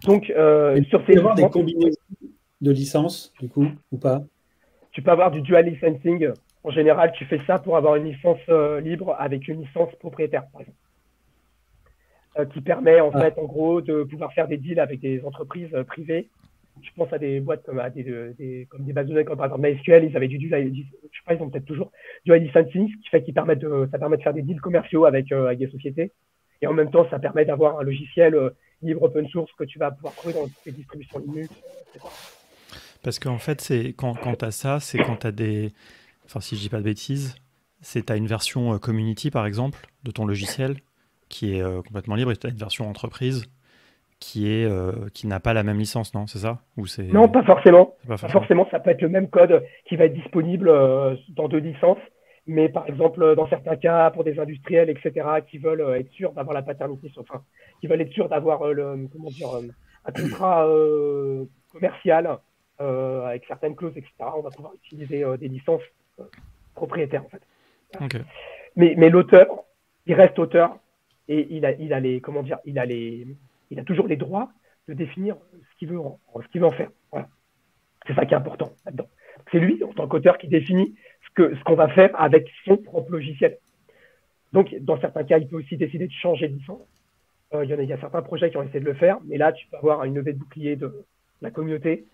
Donc, sur ces avoir des combinaisons de licences, du coup, ou pas? Tu peux avoir du dual licensing. En général, tu fais ça pour avoir une licence libre avec une licence propriétaire, par exemple. Qui permet, en fait, en gros, de pouvoir faire des deals avec des entreprises privées. Je pense à des boîtes comme comme des bases de données, comme par exemple MySQL, ils avaient du dual, je sais pas, ils ont peut-être toujours dual licensing, ce qui fait ça permet de faire des deals commerciaux avec des sociétés. Et en même temps, ça permet d'avoir un logiciel libre open source que tu vas pouvoir trouver dans tes distributions Linux, etc. Parce qu'en fait, quand tu as ça, c'est quand tu as des... Enfin, si je dis pas de bêtises, c'est tu as une version community, par exemple, de ton logiciel, qui est complètement libre, et tu as une version entreprise qui n'a pas la même licence, non? C'est ça? Non, pas forcément. Pas forcément, ça peut être le même code qui va être disponible dans deux licences, mais par exemple, dans certains cas, pour des industriels, etc., qui veulent être sûrs d'avoir la paternité, enfin, qui veulent être sûrs d'avoir un contrat commercial, avec certaines clauses, etc., on va pouvoir utiliser des licences propriétaires, en fait. Okay. Mais l'auteur, il reste auteur et il a toujours les droits de définir ce qu'il veut en faire. Voilà. C'est ça qui est important là-dedans. C'est lui, en tant qu'auteur, qui définit ce qu'on va faire avec son propre logiciel. Donc, dans certains cas, il peut aussi décider de changer de licence. Il y a certains projets qui ont essayé de le faire, mais là, tu peux avoir une levée de bouclier de la communauté.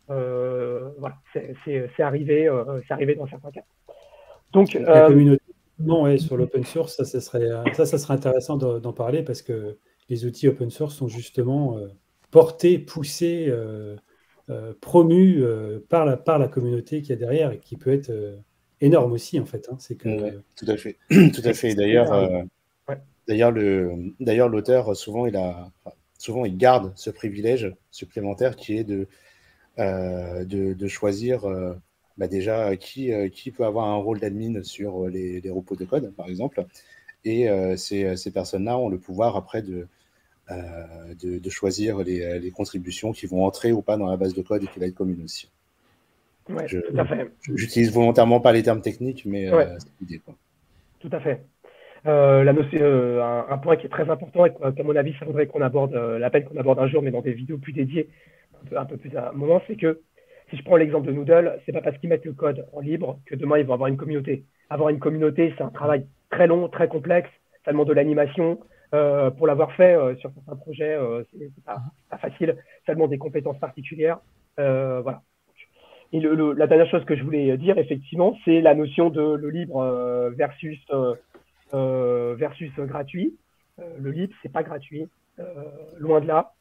Voilà, c'est arrivé dans certains cas. Donc, la communauté Non, ouais, sur l'open source, ça serait intéressant d'en parler parce que les outils open source sont justement portés, poussés, promus par la communauté qu'il y a derrière et qui peut être énorme aussi, en fait. Hein. C'est Ouais, que tout à fait. Tout à fait. c'est ouais. D'ailleurs, l'auteur, souvent, il garde ce privilège supplémentaire qui est de choisir déjà qui peut avoir un rôle d'admin sur les repos de code, par exemple. Et ces personnes-là ont le pouvoir après de choisir les contributions qui vont entrer ou pas dans la base de code et qui va être commune aussi. Ouais, tout à fait. J'utilise volontairement pas les termes techniques, mais Ouais. c'est l'idée, quoi. Tout à fait. Un point qui est très important et qu'à mon avis, ça voudrait qu'on aborde, la peine qu'on aborde un jour, mais dans des vidéos plus dédiées, un peu plus à un moment, c'est que si je prends l'exemple de Noodle, c'est pas parce qu'ils mettent le code en libre que demain ils vont avoir une communauté. Avoir une communauté, c'est un travail très long, très complexe, ça demande de l'animation. Pour l'avoir fait sur certains projets, c'est pas facile, ça demande des compétences particulières. Voilà. Et la dernière chose que je voulais dire, effectivement, c'est la notion de le libre versus gratuit. Le libre, c'est pas gratuit, loin de là.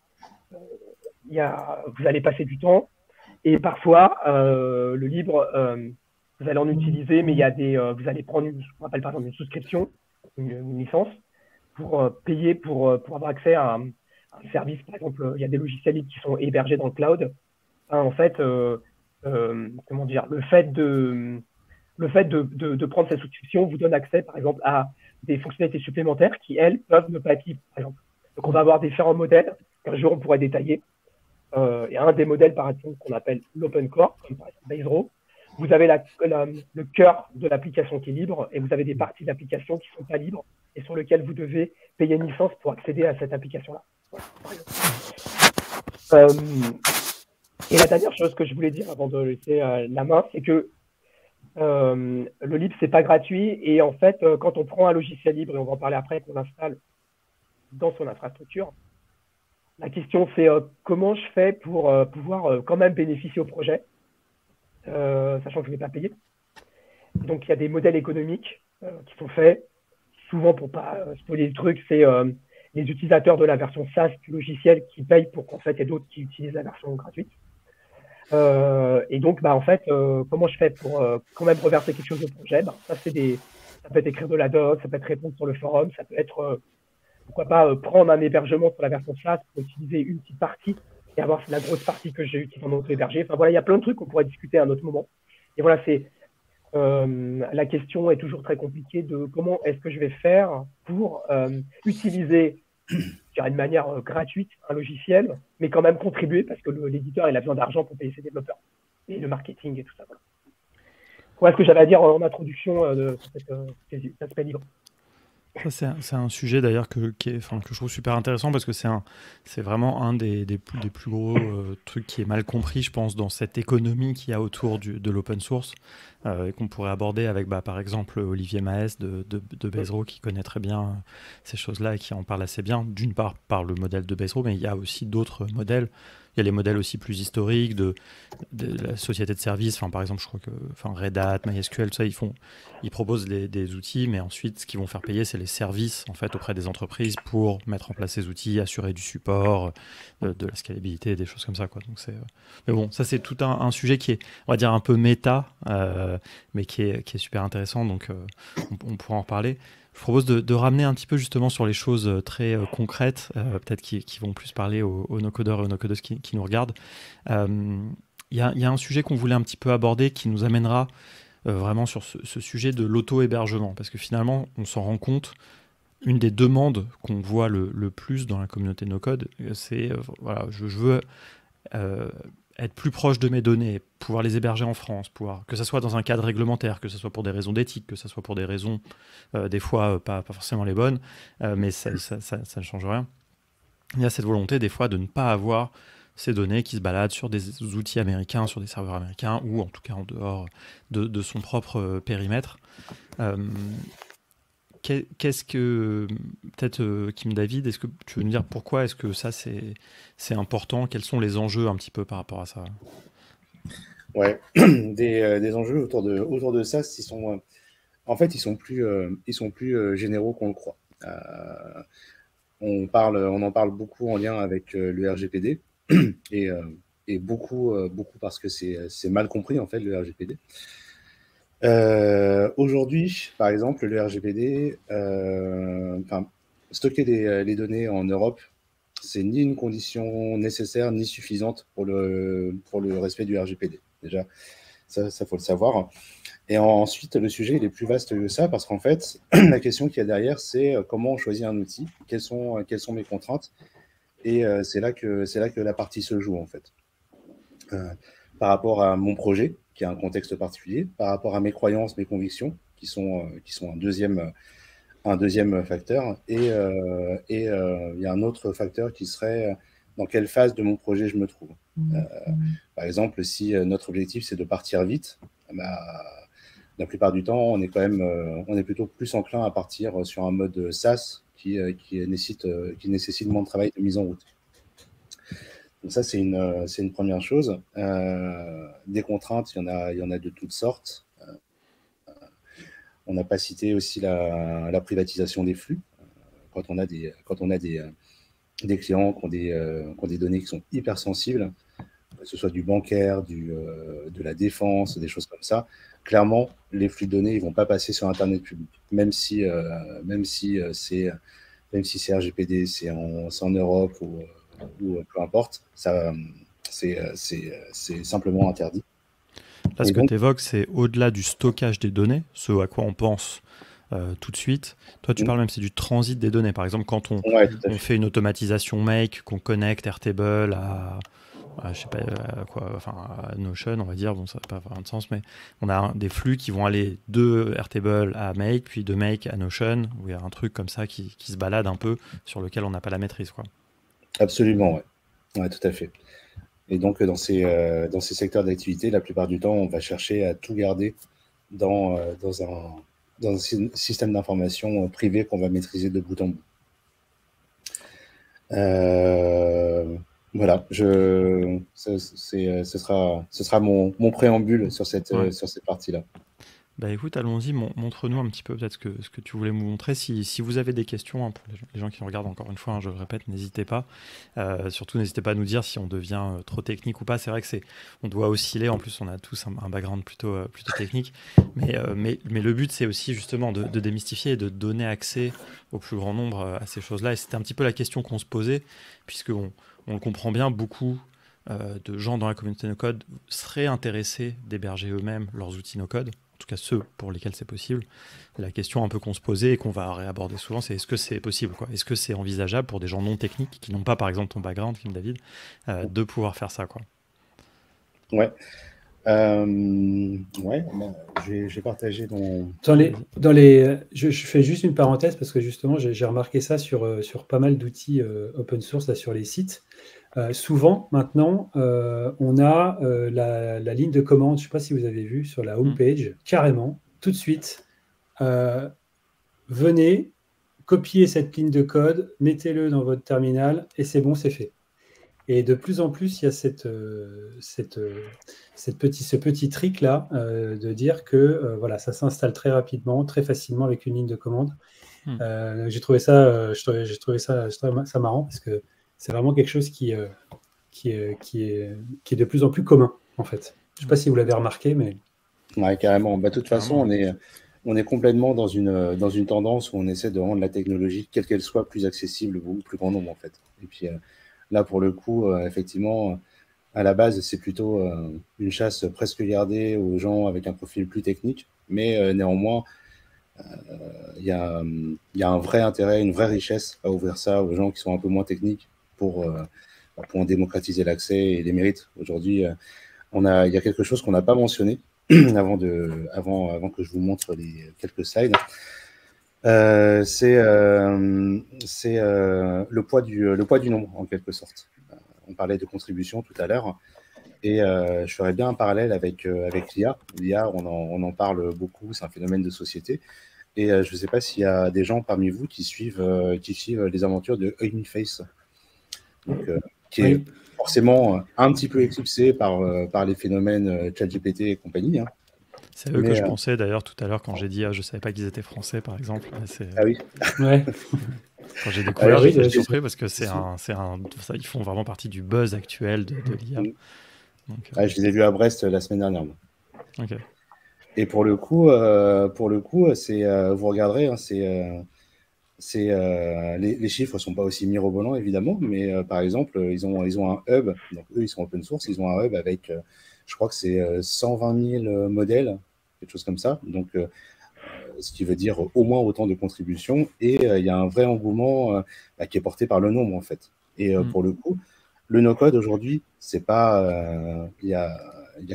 Vous allez passer du temps et parfois le libre, vous allez en utiliser, mais il y a vous allez prendre on appelle par exemple une souscription, une licence pour payer pour avoir accès à un service. Par exemple, il y a des logiciels libres qui sont hébergés dans le cloud. En fait, comment dire, le fait de prendre cette souscription vous donne accès, par exemple, à des fonctionnalités supplémentaires qui, elles, peuvent ne pas être libres, par exemple. Donc, on va avoir différents modèles qu'un jour, on pourrait détailler. Et un des modèles, par exemple, qu'on appelle l'open core, comme par exemple Base.ro, vous avez le cœur de l'application qui est libre et vous avez des parties de l'application qui ne sont pas libres et sur lesquelles vous devez payer une licence pour accéder à cette application-là. Voilà. Et la dernière chose que je voulais dire avant de laisser la main, c'est que le libre, c'est pas gratuit. Et en fait, quand on prend un logiciel libre, et on va en parler après, qu'on installe dans son infrastructure, la question c'est comment je fais pour pouvoir quand même bénéficier au projet, sachant que je ne vais pas payer. Donc, il y a des modèles économiques qui sont faits. Souvent, pour pas spoiler le truc, c'est les utilisateurs de la version SaaS du logiciel qui payent pour qu'en fait, il y ait d'autres qui utilisent la version gratuite. Et donc, en fait, comment je fais pour quand même reverser quelque chose au projet? Ça peut être écrire de la doc, ça peut être répondre sur le forum, ça peut être, pourquoi pas, prendre un hébergement sur la version SaaS pour utiliser une petite partie et avoir la grosse partie que j'ai utilisée en auto-hébergé. Enfin, voilà, il y a plein de trucs qu'on pourrait discuter à un autre moment. Et voilà, la question est toujours très compliquée de comment est-ce que je vais faire pour utiliser de manière gratuite un logiciel, mais quand même contribuer parce que l'éditeur il a besoin d'argent pour payer ses développeurs et le marketing et tout ça. Voilà ce que j'avais à dire en introduction de cet aspect libre. Ça, c'est un sujet d'ailleurs que je trouve super intéressant parce que c'est vraiment un des plus gros trucs qui est mal compris, je pense, dans cette économie qu'il y a autour de l'open source et qu'on pourrait aborder avec par exemple Olivier Maes de Base.ro qui connaît très bien ces choses-là et qui en parle assez bien, d'une part par le modèle de Base.ro, mais il y a aussi d'autres modèles. Il y a les modèles aussi plus historiques de la société de services. Par exemple, je crois que Red Hat, MySQL, tout ça, ils proposent des outils, mais ensuite, ce qu'ils vont faire payer, c'est les services en fait auprès des entreprises pour mettre en place ces outils, assurer du support, de la scalabilité, des choses comme ça, quoi. Donc mais bon, ça c'est tout un sujet qui est, on va dire, un peu méta, mais qui est super intéressant. Donc, on pourra en reparler. Je propose de ramener un petit peu justement sur les choses très concrètes, peut-être qui vont plus parler aux no-codeurs et aux no-codeuses qui nous regardent. Il y a un sujet qu'on voulait un petit peu aborder qui nous amènera vraiment sur ce sujet de l'auto-hébergement. Parce que finalement, on s'en rend compte, une des demandes qu'on voit le plus dans la communauté no-code, c'est voilà, je veux être plus proche de mes données, pouvoir les héberger en France, que ce soit dans un cadre réglementaire, que ce soit pour des raisons d'éthique, que ce soit pour des raisons des fois pas forcément les bonnes, mais ça ne change rien. Il y a cette volonté des fois de ne pas avoir ces données qui se baladent sur des outils américains, sur des serveurs américains, ou en tout cas en dehors de son propre périmètre. Qu'est-ce que, peut-être Kim David, est-ce que tu veux nous dire pourquoi est-ce que ça c'est important? Quels sont les enjeux un petit peu par rapport à ça? Ouais, des enjeux autour de ça, ils sont En fait, ils sont plus généraux qu'on le croit. On en parle beaucoup en lien avec le RGPD et, beaucoup parce que c'est mal compris en fait le RGPD. Aujourd'hui, par exemple, le RGPD, stocker les données en Europe, c'est ni une condition nécessaire ni suffisante pour le respect du RGPD. Déjà, ça faut le savoir. Et ensuite, le sujet il est plus vaste que ça parce qu'en fait, la question qu'il y a derrière, c'est comment on choisit un outil, quelles sont mes contraintes, et c'est là que la partie se joue en fait. Par rapport à mon projet, qui a un contexte particulier, par rapport à mes croyances, mes convictions, qui sont un deuxième facteur, et il y a un autre facteur qui serait dans quelle phase de mon projet je me trouve. Par exemple, si notre objectif c'est de partir vite, la plupart du temps, on est plutôt plus enclin à partir sur un mode SaaS qui nécessite moins de travail de mise en route. Donc ça, c'est une première chose. Des contraintes, il y en a de toutes sortes. On n'a pas cité aussi la privatisation des flux. Quand on a des clients qui ont des données qui sont hyper sensibles, que ce soit du bancaire, de la défense, des choses comme ça, clairement, les flux de données, ils vont pas passer sur Internet public, même si c'est RGPD, c'est en Europe ou peu importe, c'est simplement interdit. Là, ce que tu évoques, c'est au-delà du stockage des données, ce à quoi on pense tout de suite. Toi, tu parles même, c'est du transit des données. Par exemple, quand on fait une automatisation make, qu'on connecte Airtable je sais pas à Notion, on va dire, bon, ça n'a pas vraiment de sens, mais on a des flux qui vont aller de Airtable à Make, puis de Make à Notion, où il y a un truc comme ça qui se balade un peu, sur lequel on n'a pas la maîtrise, quoi. Absolument, ouais. Ouais, tout à fait. Et donc, dans ces secteurs d'activité, la plupart du temps, on va chercher à tout garder dans un système d'information privé qu'on va maîtriser de bout en bout. Voilà, ce sera mon préambule sur cette partie-là. Bah écoute, allons-y, montre-nous un petit peu peut-être ce que tu voulais nous montrer. Si vous avez des questions, pour les gens qui nous regardent, encore une fois, je le répète, n'hésitez pas. Surtout, n'hésitez pas à nous dire si on devient trop technique ou pas. C'est vrai que on doit osciller. En plus, on a tous un background plutôt technique. Mais le but, c'est aussi justement de démystifier et de donner accès au plus grand nombre à ces choses-là. Et c'était un petit peu la question qu'on se posait, puisqu'on le comprend bien, beaucoup de gens dans la communauté no-code seraient intéressés d'héberger eux-mêmes leurs outils no-code. En tout cas ceux pour lesquels c'est possible. La question un peu qu'on se posait et qu'on va réaborder souvent, c'est est-ce que c'est possible, quoi ? Est-ce que c'est envisageable pour des gens non techniques qui n'ont pas, par exemple, ton background, comme David, de pouvoir faire ça, quoi ? Ouais. J'ai partagé je fais juste une parenthèse parce que justement j'ai remarqué ça sur pas mal d'outils open source là, sur les sites. Souvent maintenant on a la ligne de commande, je ne sais pas si vous avez vu sur la home page, carrément tout de suite venez copier cette ligne de code, mettez-le dans votre terminal et c'est bon, c'est fait. Et de plus en plus, il y a ce petit trick-là de dire que voilà, ça s'installe très rapidement, très facilement avec une ligne de commande. J'ai trouvé ça marrant parce que c'est vraiment quelque chose qui est de plus en plus commun, en fait. Je ne sais pas si vous l'avez remarqué, mais... Ouais, carrément. De toute façon, on est complètement dans une tendance où on essaie de rendre la technologie, quelle qu'elle soit, plus accessible au plus grand nombre, en fait. Et puis... là, pour le coup, effectivement, à la base, c'est plutôt une chasse presque gardée aux gens avec un profil plus technique. Mais néanmoins, il y a un vrai intérêt, une vraie richesse à ouvrir ça aux gens qui sont un peu moins techniques pour en démocratiser l'accès et les mérites. Aujourd'hui, il y a quelque chose qu'on n'a pas mentionné avant que je vous montre les quelques slides. C'est le poids du nombre, en quelque sorte. On parlait de contribution tout à l'heure, et je ferais bien un parallèle avec l'IA. L'IA, on en parle beaucoup, c'est un phénomène de société, et je ne sais pas s'il y a des gens parmi vous qui suivent les aventures de Hugging Face, qui est forcément un petit peu éclipsé par les phénomènes ChatGPT et compagnie, hein. C'est eux que Mais, je pensais d'ailleurs tout à l'heure quand j'ai dit je savais pas qu'ils étaient français par exemple. ah oui. Ouais. Quand j'ai découvert, Alors, j'étais oui, surpris parce que ils font vraiment partie du buzz actuel de l'IA. Donc, je les ai vus à Brest la semaine dernière. Moi. ok. Et pour le coup, c'est, vous regarderez, hein, les chiffres sont pas aussi mirobolants évidemment, mais par exemple, ils ont un hub. Donc eux, ils sont open source. Ils ont un hub avec, je crois que c'est 120 000 modèles, quelque chose comme ça. Donc ce qui veut dire au moins autant de contributions. Et il y a un vrai engouement qui est porté par le nombre en fait. Et pour le coup, le no-code aujourd'hui, c'est pas, il y a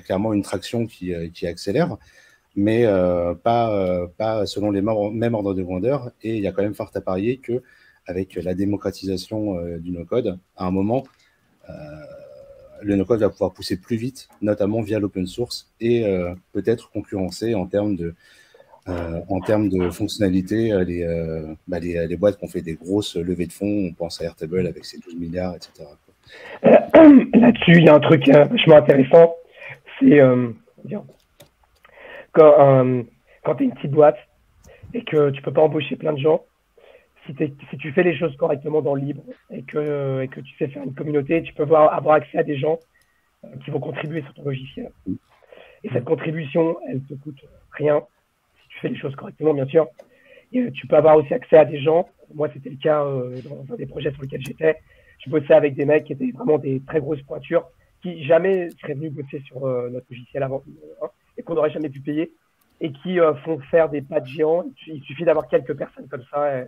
clairement une traction qui accélère, mais pas selon les mêmes ordres de grandeur. Et il y a quand même fort à parier que avec la démocratisation du no-code, à un moment, le no-code va pouvoir pousser plus vite, notamment via l'open source, et peut-être concurrencer en termes de fonctionnalités les boîtes qui ont fait des grosses levées de fonds. On pense à Airtable avec ses 12 milliards, etc. Là-dessus, il y a un truc vachement intéressant. C'est quand tu es une petite boîte et que tu peux pas embaucher plein de gens, si tu fais les choses correctement dans le libre et que tu sais faire une communauté, tu peux avoir accès à des gens qui vont contribuer sur ton logiciel. Et cette contribution, elle te coûte rien si tu fais les choses correctement, bien sûr. Et tu peux avoir aussi accès à des gens. Moi, c'était le cas dans un des projets sur lesquels j'étais. Je bossais avec des mecs qui étaient vraiment des très grosses pointures, qui jamais seraient venus bosser sur notre logiciel avant et qu'on n'aurait jamais pu payer, et qui font faire des pas de géants. Il suffit d'avoir quelques personnes comme ça.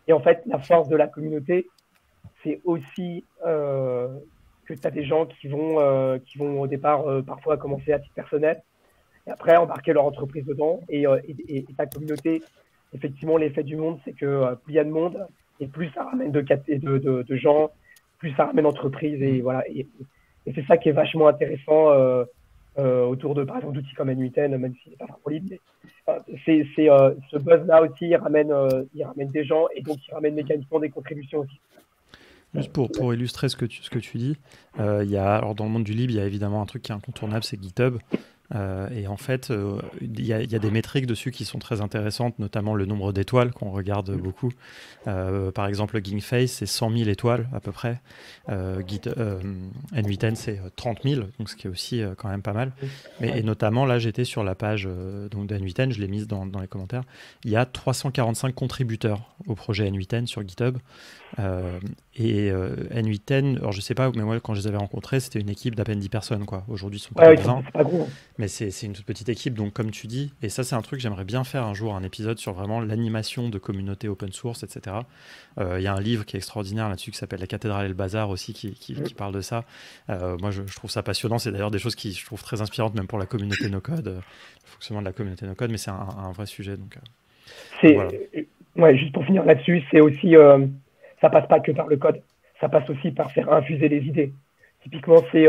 Et en fait, la force de la communauté, c'est aussi que tu as des gens qui vont au départ parfois commencer à titre personnel, et après embarquer leur entreprise dedans. Et ta communauté, effectivement, l'effet du monde, c'est que plus il y a de monde, et plus ça ramène de gens, plus ça ramène d'entreprises. Et voilà. Et c'est ça qui est vachement intéressant autour de, par exemple, d'outils comme N8N, même s'il n'est pas vraiment libre. C'est ce buzz-là aussi, il ramène des gens, et donc il ramène mécaniquement des contributions aussi. Juste pour illustrer ce que tu dis, alors dans le monde du libre, il y a évidemment un truc qui est incontournable, c'est GitHub. Et en fait, il y a des métriques dessus qui sont très intéressantes, notamment le nombre d'étoiles qu'on regarde beaucoup. Par exemple, le GingFace, c'est 100 000 étoiles à peu près. N8N, c'est 30 000, donc ce qui est aussi quand même pas mal. Et notamment, là, j'étais sur la page donc de N8N, je l'ai mise dans les commentaires. Il y a 345 contributeurs au projet N8N sur GitHub. Et N8N, alors je sais pas, mais moi, quand je les avais rencontrés, c'était une équipe d'à peine 10 personnes, quoi. Aujourd'hui, ils sont pas 20. C'est pas gros. Mais c'est une toute petite équipe, donc comme tu dis, et ça c'est un truc que j'aimerais bien faire un jour, un épisode sur vraiment l'animation de communautés open source, etc. Il y a un livre qui est extraordinaire là-dessus qui s'appelle La cathédrale et le bazar aussi, qui parle de ça. Moi je trouve ça passionnant, c'est d'ailleurs des choses qui je trouve très inspirantes même pour la communauté no-code, le fonctionnement de la communauté no-code, mais c'est un vrai sujet. Donc, voilà. Ouais, juste pour finir là-dessus, c'est aussi, ça passe pas que par le code, ça passe aussi par faire infuser les idées. Typiquement, c'est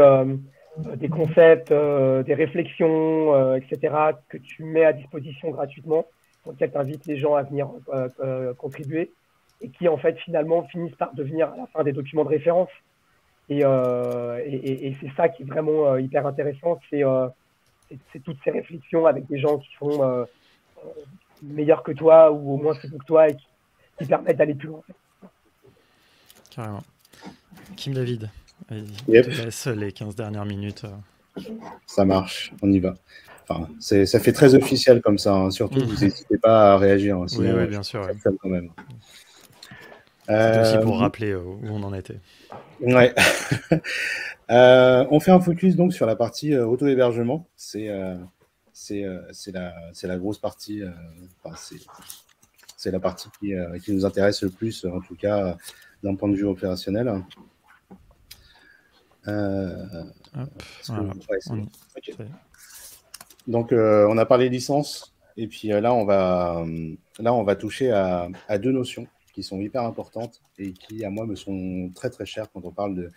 des concepts, des réflexions, etc., que tu mets à disposition gratuitement, pour lesquels tu invites les gens à venir contribuer, et qui, en fait, finalement, finissent par devenir à la fin des documents de référence. Et c'est ça qui est vraiment hyper intéressant, c'est toutes ces réflexions avec des gens qui sont meilleurs que toi, ou au moins plus que toi, et qui permettent d'aller plus loin. En fait. Carrément. Kim David, Yep. je te laisse les 15 dernières minutes. Ça marche, on y va. Enfin, ça fait très officiel comme ça, hein. Surtout, vous n'hésitez pas à réagir. Hein, sinon, oui, bien sûr. Ça quand même. C'est aussi pour rappeler où on en était. Ouais. On fait un focus donc sur la partie auto-hébergement. C'est la grosse partie. C'est la partie qui nous intéresse le plus, en tout cas d'un point de vue opérationnel. Voilà. Okay. Donc, on a parlé licence, et puis là, on va toucher à deux notions qui sont hyper importantes et qui, à moi, me sont très, très chères quand on parle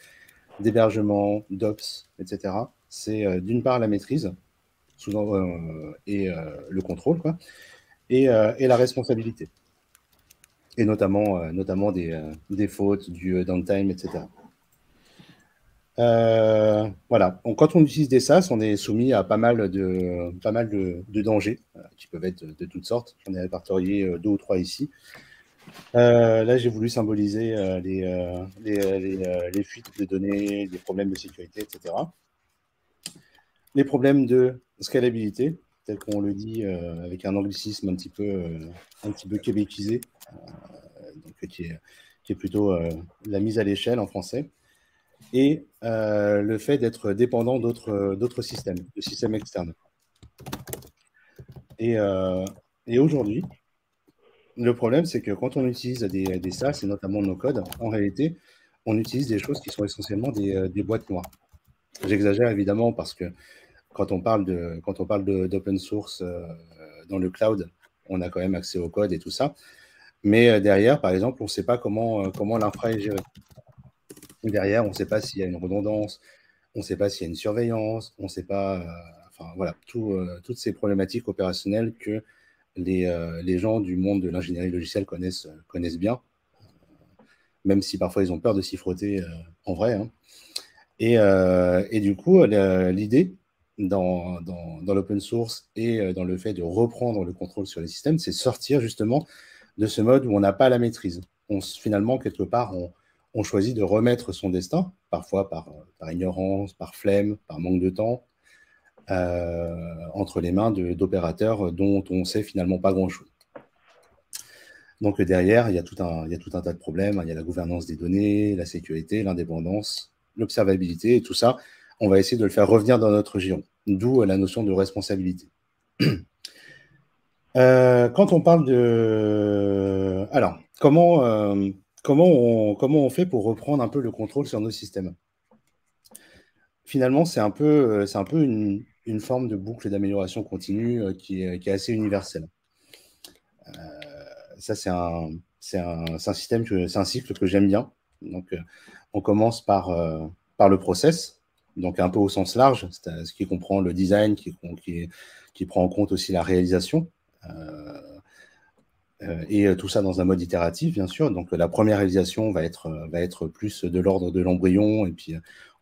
d'hébergement, d'ops, etc. C'est d'une part la maîtrise et le contrôle, quoi, et la responsabilité. Et notamment des fautes, du downtime, etc. Voilà. Donc, quand on utilise des SaaS, on est soumis à pas mal de dangers qui peuvent être de toutes sortes. J'en ai répertorié 2 ou 3 ici. Là, j'ai voulu symboliser les fuites de données, les problèmes de sécurité, etc. Les problèmes de scalabilité, tel qu'on le dit avec un anglicisme un petit peu québécisé, donc, qui est plutôt la mise à l'échelle en français, et le fait d'être dépendant d'autres systèmes, de systèmes externes. Et aujourd'hui, le problème, c'est que quand on utilise des SaaS, et notamment nos codes, en réalité, on utilise des choses qui sont essentiellement des boîtes noires. J'exagère évidemment parce que quand on parle d'open source dans le cloud, on a quand même accès au code et tout ça. Mais derrière, par exemple, on ne sait pas comment l'infra est géré. Derrière, on ne sait pas s'il y a une redondance, on ne sait pas s'il y a une surveillance, on ne sait pas, enfin voilà, toutes ces problématiques opérationnelles que les gens du monde de l'ingénierie logicielle connaissent bien, même si parfois ils ont peur de s'y frotter en vrai. Hein. Et du coup, l'idée dans l'open source et dans le fait de reprendre le contrôle sur les systèmes, c'est sortir justement de ce mode où on n'a pas la maîtrise. Finalement, quelque part, on choisit de remettre son destin, parfois par ignorance, par flemme, par manque de temps, entre les mains d'opérateurs dont on ne sait finalement pas grand-chose. Donc derrière, il y a tout un tas de problèmes. Il y a la gouvernance des données, la sécurité, l'indépendance, l'observabilité, et tout ça, on va essayer de le faire revenir dans notre giron, d'où la notion de responsabilité. Quand on parle de... Alors, comment on fait pour reprendre un peu le contrôle sur nos systèmes? Finalement, c'est un peu une forme de boucle d'amélioration continue qui est assez universelle. Ça, c'est un cycle que j'aime bien. Donc, on commence par le process, donc un peu au sens large, ce qui comprend le design, qui prend en compte aussi la réalisation. Et tout ça dans un mode itératif, bien sûr. Donc, la première réalisation va être plus de l'ordre de l'embryon, et puis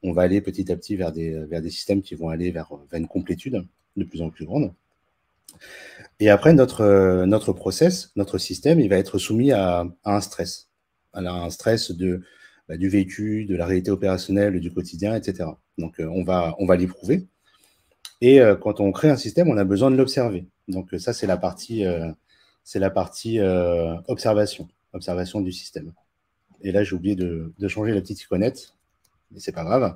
on va aller petit à petit vers des systèmes qui vont aller vers une complétude de plus en plus grande. Et après, notre process, notre système, il va être soumis à un stress. Un stress du vécu, de la réalité opérationnelle, du quotidien, etc. Donc, on va l'éprouver. Et quand on crée un système, on a besoin de l'observer. Donc, ça, c'est la partie observation du système. Et là, j'ai oublié de changer la petite iconette, mais c'est pas grave.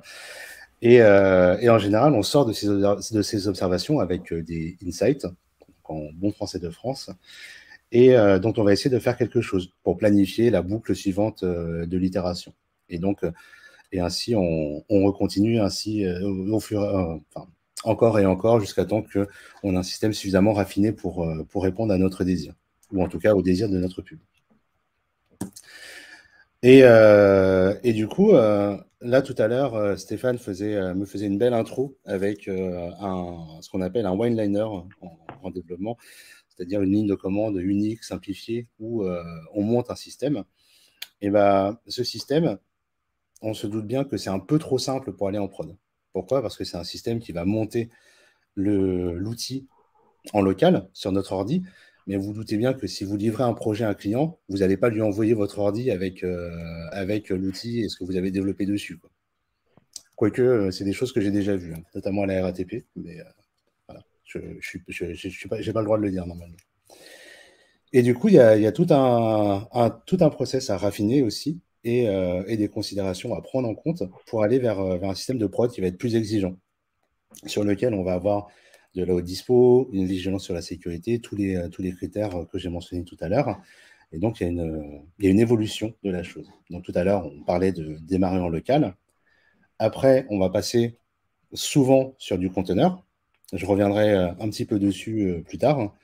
Et en général, on sort de ces observations avec des insights, en bon français de France, et dont on va essayer de faire quelque chose pour planifier la boucle suivante de l'itération. Et donc, et ainsi, on recontinue ainsi au fur encore et encore jusqu'à temps qu'on a un système suffisamment raffiné pour répondre à notre désir, ou en tout cas au désir de notre public. Et du coup, là, tout à l'heure, Stéphane me faisait une belle intro avec ce qu'on appelle un one-liner en développement, c'est-à-dire une ligne de commande unique, simplifiée, où on monte un système. Et ce système, on se doute bien que c'est un peu trop simple pour aller en prod. Pourquoi? Parce que c'est un système qui va monter l'outil en local sur notre ordi, mais vous doutez bien que si vous livrez un projet à un client, vous n'allez pas lui envoyer votre ordi avec l'outil et ce que vous avez développé dessus, quoi. Quoique, c'est des choses que j'ai déjà vues, hein, notamment à la RATP, mais voilà, je n'ai pas le droit de le dire normalement. Et du coup, il y a tout un process à raffiner aussi et des considérations à prendre en compte pour aller vers un système de prod qui va être plus exigeant, sur lequel on va avoir de la haute dispo, une vigilance sur la sécurité, tous les critères que j'ai mentionnés tout à l'heure. Et donc, il y a une évolution de la chose. Donc, tout à l'heure, on parlait de démarrer en local. Après, on va passer souvent sur du conteneur. Je reviendrai un petit peu dessus plus tard.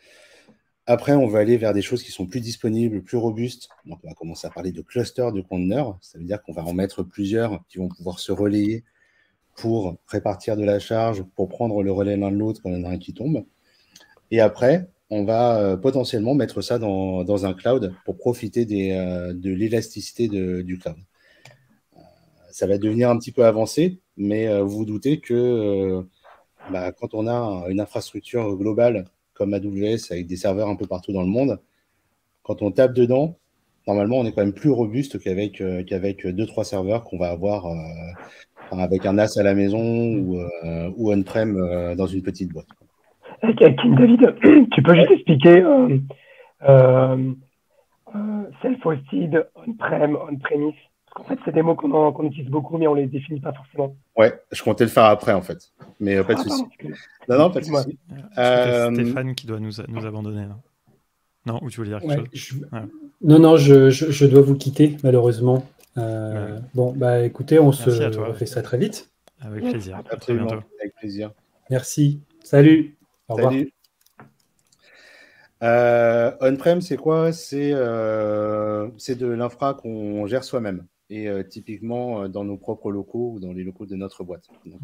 Après, on va aller vers des choses qui sont plus disponibles, plus robustes. Donc, on va commencer à parler de clusters de conteneurs. Ça veut dire qu'on va en mettre plusieurs qui vont pouvoir se relayer pour répartir de la charge, pour prendre le relais l'un de l'autre quand il y en a un qui tombe. Et après, on va potentiellement mettre ça dans un cloud pour profiter de l'élasticité du cloud. ça va devenir un petit peu avancé, mais vous vous doutez que quand on a une infrastructure globale comme AWS avec des serveurs un peu partout dans le monde, quand on tape dedans, normalement, on est quand même plus robuste qu'avec 2-3 serveurs qu'on va avoir avec un NAS à la maison ou on-prem dans une petite boîte. Kim David, tu peux juste expliquer self-hosted, on-prem, on-premise? Parce qu'en fait, c'est des mots qu'on utilise beaucoup, mais on les définit pas forcément. Ouais, je comptais le faire après, en fait. Mais pas de souci. Non, pas de souci. Je crois que c'est Stéphane qui doit nous abandonner. Là. Non, ou tu voulais dire quelque chose Non, je dois vous quitter, malheureusement. Bon, écoutez, on fait ça très vite. Avec plaisir. Absolument, à très bientôt. avec plaisir. Merci. Salut. Au revoir. Salut. On-prem, c'est quoi? C'est de l'infra qu'on gère soi-même. Et typiquement dans nos propres locaux ou dans les locaux de notre boîte. Donc,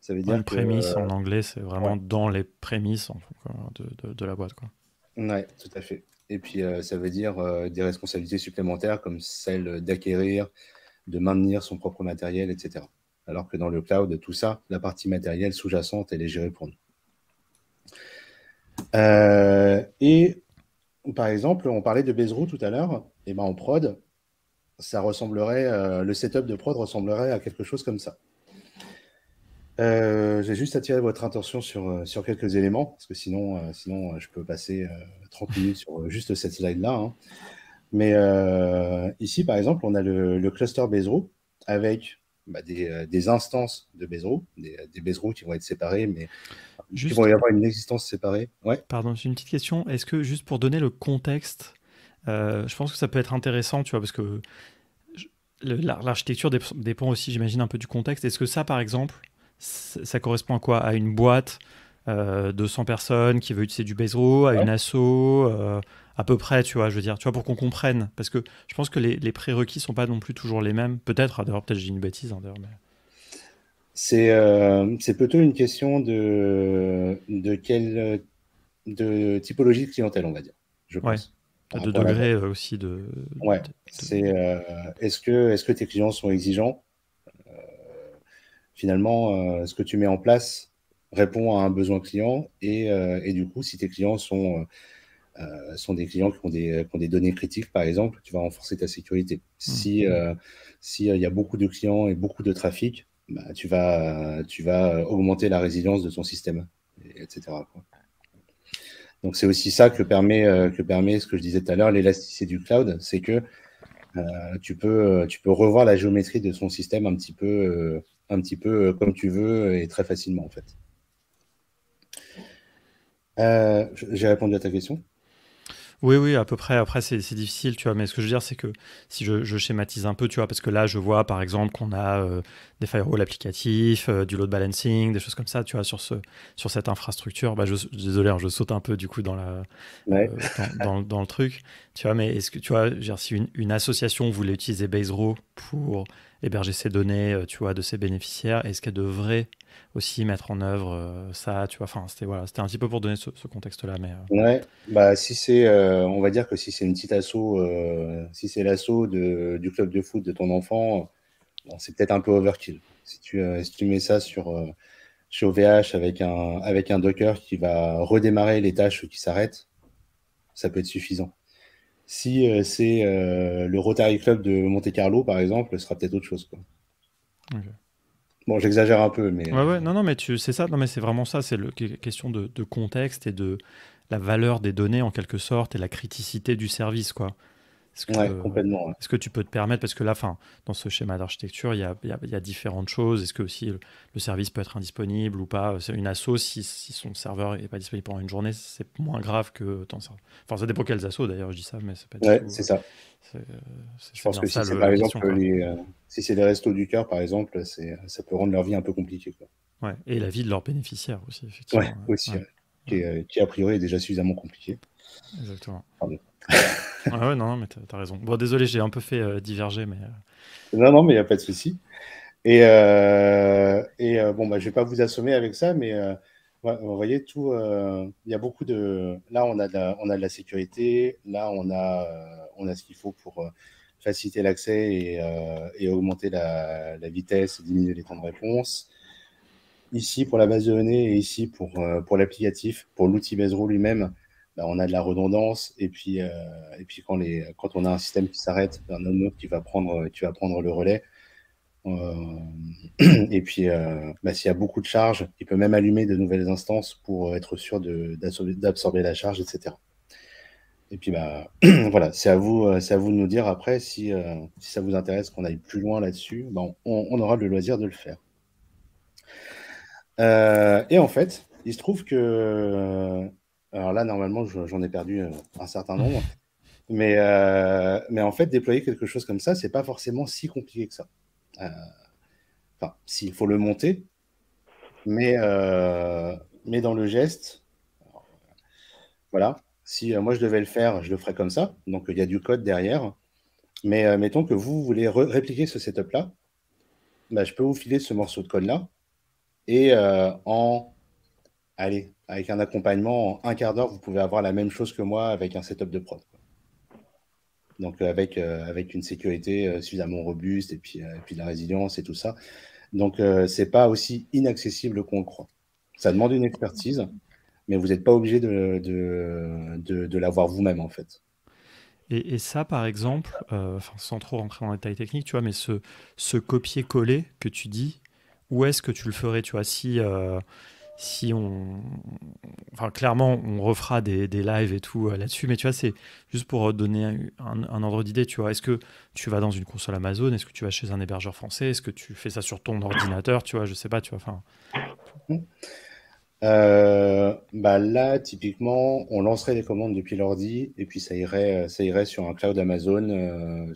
ça veut dire on-premise en anglais, c'est vraiment dans les prémices de la boîte, quoi. Ouais, tout à fait. Et puis, ça veut dire des responsabilités supplémentaires comme celle d'acquérir, de maintenir son propre matériel, etc. Alors que dans le cloud, tout ça, la partie matérielle sous-jacente, elle est gérée pour nous. Et par exemple, on parlait de Bezroo tout à l'heure. Et en prod, ça ressemblerait, le setup de prod ressemblerait à quelque chose comme ça. J'ai juste attiré votre attention sur quelques éléments, parce que sinon je peux passer 30 minutes sur juste cette slide-là. Hein. Mais ici, par exemple, on a le cluster Bezroo avec des instances de Bezroo, des Bezroo qui vont être séparés, mais qui vont y avoir une existence séparée. Ouais. Pardon, j'ai une petite question. Est-ce que, juste pour donner le contexte, je pense que ça peut être intéressant, tu vois, parce que l'architecture dépend aussi, j'imagine, un peu du contexte. Est-ce que ça, par exemple, ça correspond à quoi? À une boîte de 100 personnes qui veut utiliser du Bezroo, à une asso, à peu près, tu vois, je veux dire, tu vois, pour qu'on comprenne. Parce que je pense que les prérequis sont pas non plus toujours les mêmes. Peut-être, d'ailleurs, peut-être j'ai une bêtise, hein, d'ailleurs. Mais... C'est plutôt une question de typologie de clientèle, on va dire, je pense. De degré aussi de... Ouais, est-ce que tes clients sont exigeants? Finalement, ce que tu mets en place répond à un besoin client et du coup, si tes clients sont des clients qui ont des données critiques, par exemple, tu vas renforcer ta sécurité. Si il y a beaucoup de clients et beaucoup de trafic, tu vas augmenter la résilience de ton système, etc. quoi. Donc, c'est aussi ça que permet ce que je disais tout à l'heure, l'élasticité du cloud, c'est que tu peux revoir la géométrie de son système un petit peu comme tu veux et très facilement, en fait. J'ai répondu à ta question? Oui, à peu près. Après, c'est difficile, tu vois. Mais ce que je veux dire, c'est que si je schématise un peu, tu vois, parce que là, je vois, par exemple, qu'on a des firewalls applicatifs, du load balancing, des choses comme ça, tu vois, sur cette infrastructure. Désolé, hein, je saute un peu, du coup, dans le truc. Tu vois, mais est-ce que, tu vois, si une association voulait utiliser Bezroo pour héberger ses données, tu vois, de ses bénéficiaires, est-ce qu'elle devrait aussi mettre en œuvre ça, tu vois, enfin, c'était un petit peu pour donner ce contexte-là, mais... Ouais, si c'est, on va dire que si c'est une petite asso, si c'est l'asso du club de foot de ton enfant, bon, c'est peut-être un peu overkill. Si tu mets ça chez OVH avec un Docker qui va redémarrer les tâches qui s'arrêtent, ça peut être suffisant. Si c'est le Rotary Club de Monte-Carlo, par exemple, ce sera peut-être autre chose, quoi. Okay. Bon, j'exagère un peu, mais... Ouais, non, mais c'est ça. Non, mais c'est vraiment ça. C'est question de contexte et de la valeur des données, en quelque sorte, et la criticité du service, quoi. Complètement. Ouais. Est-ce que tu peux te permettre, parce que là, dans ce schéma d'architecture, il y a différentes choses. Est-ce que aussi le service peut être indisponible ou pas? C'est une asso, si son serveur n'est pas disponible pendant une journée, c'est moins grave que tant ça. Enfin, ça dépend quels assos, d'ailleurs, je dis ça, mais c'est pas du tout... c'est ça. Je pense que si c'est, par exemple, si c'est les restos du cœur, par exemple, ça peut rendre leur vie un peu compliquée, quoi. Ouais, et la vie de leurs bénéficiaires aussi, effectivement. Ouais, aussi, qui a priori est déjà suffisamment compliquée. Exactement. Pardon. Ouais, non, mais t'as raison. Bon, désolé, j'ai un peu fait diverger, mais... Non, mais il n'y a pas de souci. Et bon, je vais pas vous assommer avec ça, mais vous voyez, tout, il y a beaucoup de... Là, on a de la sécurité, là, on a ce qu'il faut pour faciliter l'accès et augmenter la vitesse et diminuer les temps de réponse. Ici, pour la base de données et ici, pour l'applicatif, pour l'outil Bezro lui-même, bah, on a de la redondance. Et puis quand on a un système qui s'arrête, un autre qui va prendre le relais. Et puis, bah, s'il y a beaucoup de charges, il peut même allumer de nouvelles instances pour être sûr d'absorber la charge, etc. Et puis, bah, voilà, c'est à vous de nous dire après si ça vous intéresse qu'on aille plus loin là-dessus. Bah, on aura le loisir de le faire. Et en fait, il se trouve que... alors là, normalement, j'en ai perdu un certain nombre. Mais en fait, déployer quelque chose comme ça, c'est pas forcément si compliqué que ça. Enfin, si, il faut le monter, mais dans le geste, voilà. Si moi je devais le faire, je le ferais comme ça. Donc il y a du code derrière. Mais mettons que vous voulez répliquer ce setup-là, bah, je peux vous filer ce morceau de code-là. Et allez, avec un accompagnement, en un quart d'heure, vous pouvez avoir la même chose que moi avec un setup de prod. Donc avec une sécurité suffisamment robuste et puis de la résilience et tout ça. Donc c'est pas aussi inaccessible qu'on le croit. Ça demande une expertise, mais vous n'êtes pas obligé de l'avoir vous-même en fait. Et ça, par exemple, sans trop rentrer dans les détails techniques, tu vois, mais ce copier-coller que tu dis, où est-ce que tu le ferais, tu vois, si on... Enfin, clairement, on refera des lives et tout là-dessus, mais tu vois, c'est juste pour donner un ordre d'idée, tu vois. Est-ce que tu vas dans une console Amazon? Est-ce que tu vas chez un hébergeur français? Est-ce que tu fais ça sur ton ordinateur? Tu vois, je sais pas, tu vois, enfin... Bah là, typiquement, on lancerait les commandes depuis l'ordi et puis ça irait sur un cloud Amazon,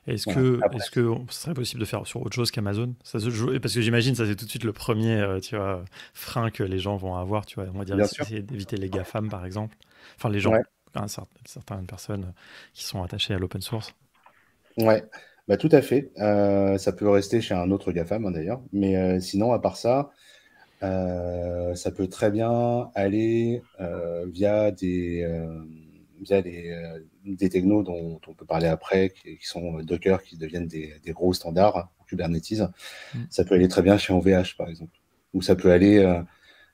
Est-ce Voilà. que, Après, est-ce que ce serait possible de faire sur autre chose qu'Amazon? Parce que j'imagine ça c'est tout de suite le premier tu vois, frein que les gens vont avoir, tu vois, on va dire bien sûr. essayer d'éviter les GAFAM par exemple. Enfin les gens, Ouais, certaines personnes qui sont attachées à l'open source. ouais. Bah, tout à fait. Ça peut rester chez un autre GAFAM hein, d'ailleurs. Mais sinon, à part ça, ça peut très bien aller via des technos dont on peut parler après, qui sont Docker, qui deviennent des gros standards, Kubernetes. Mm. Ça peut aller très bien chez OVH, par exemple. Ou ça peut aller,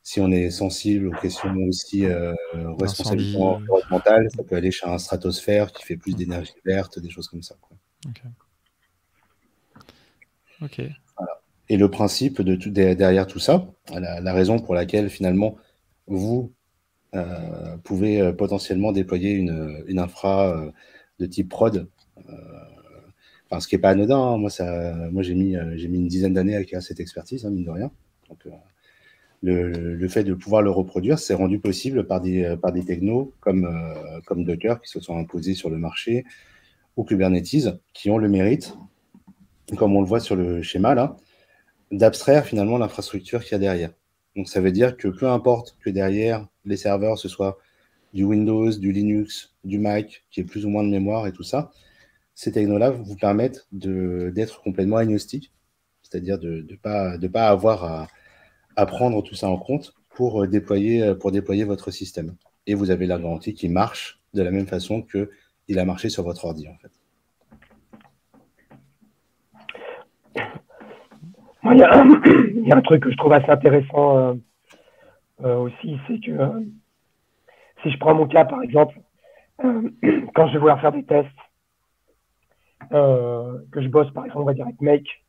si on est sensible aux questions aussi responsabilité D'incendie. environnementale, ça peut aller chez un stratosphère qui fait plus d'énergie verte, des choses comme ça, quoi. Ok. Voilà. Et le principe derrière tout ça, la raison pour laquelle finalement vous pouvez potentiellement déployer une infra de type prod, enfin, ce qui n'est pas anodin, hein. Moi j'ai mis une dizaine d'années à acquérir cette expertise, hein, mine de rien. Donc, le fait de pouvoir le reproduire, c'est rendu possible par des technos comme Docker qui se sont imposés sur le marché, ou Kubernetes, qui ont le mérite, comme on le voit sur le schéma là, d'abstraire finalement l'infrastructure qu'il y a derrière. Donc ça veut dire que peu importe que derrière les serveurs, ce soit du Windows, du Linux, du Mac, qui est plus ou moins de mémoire et tout ça, ces technos-là vous permettent d'être complètement agnostique, c'est-à-dire de ne pas avoir à prendre tout ça en compte pour déployer votre système. Et vous avez la garantie qu'il marche de la même façon qu'il a marché sur votre ordi, en fait. Il y a un truc que je trouve assez intéressant aussi, c'est que si je prends mon cas, par exemple, quand je vais vouloir faire des tests, que je bosse, par exemple, on va dire avec Make,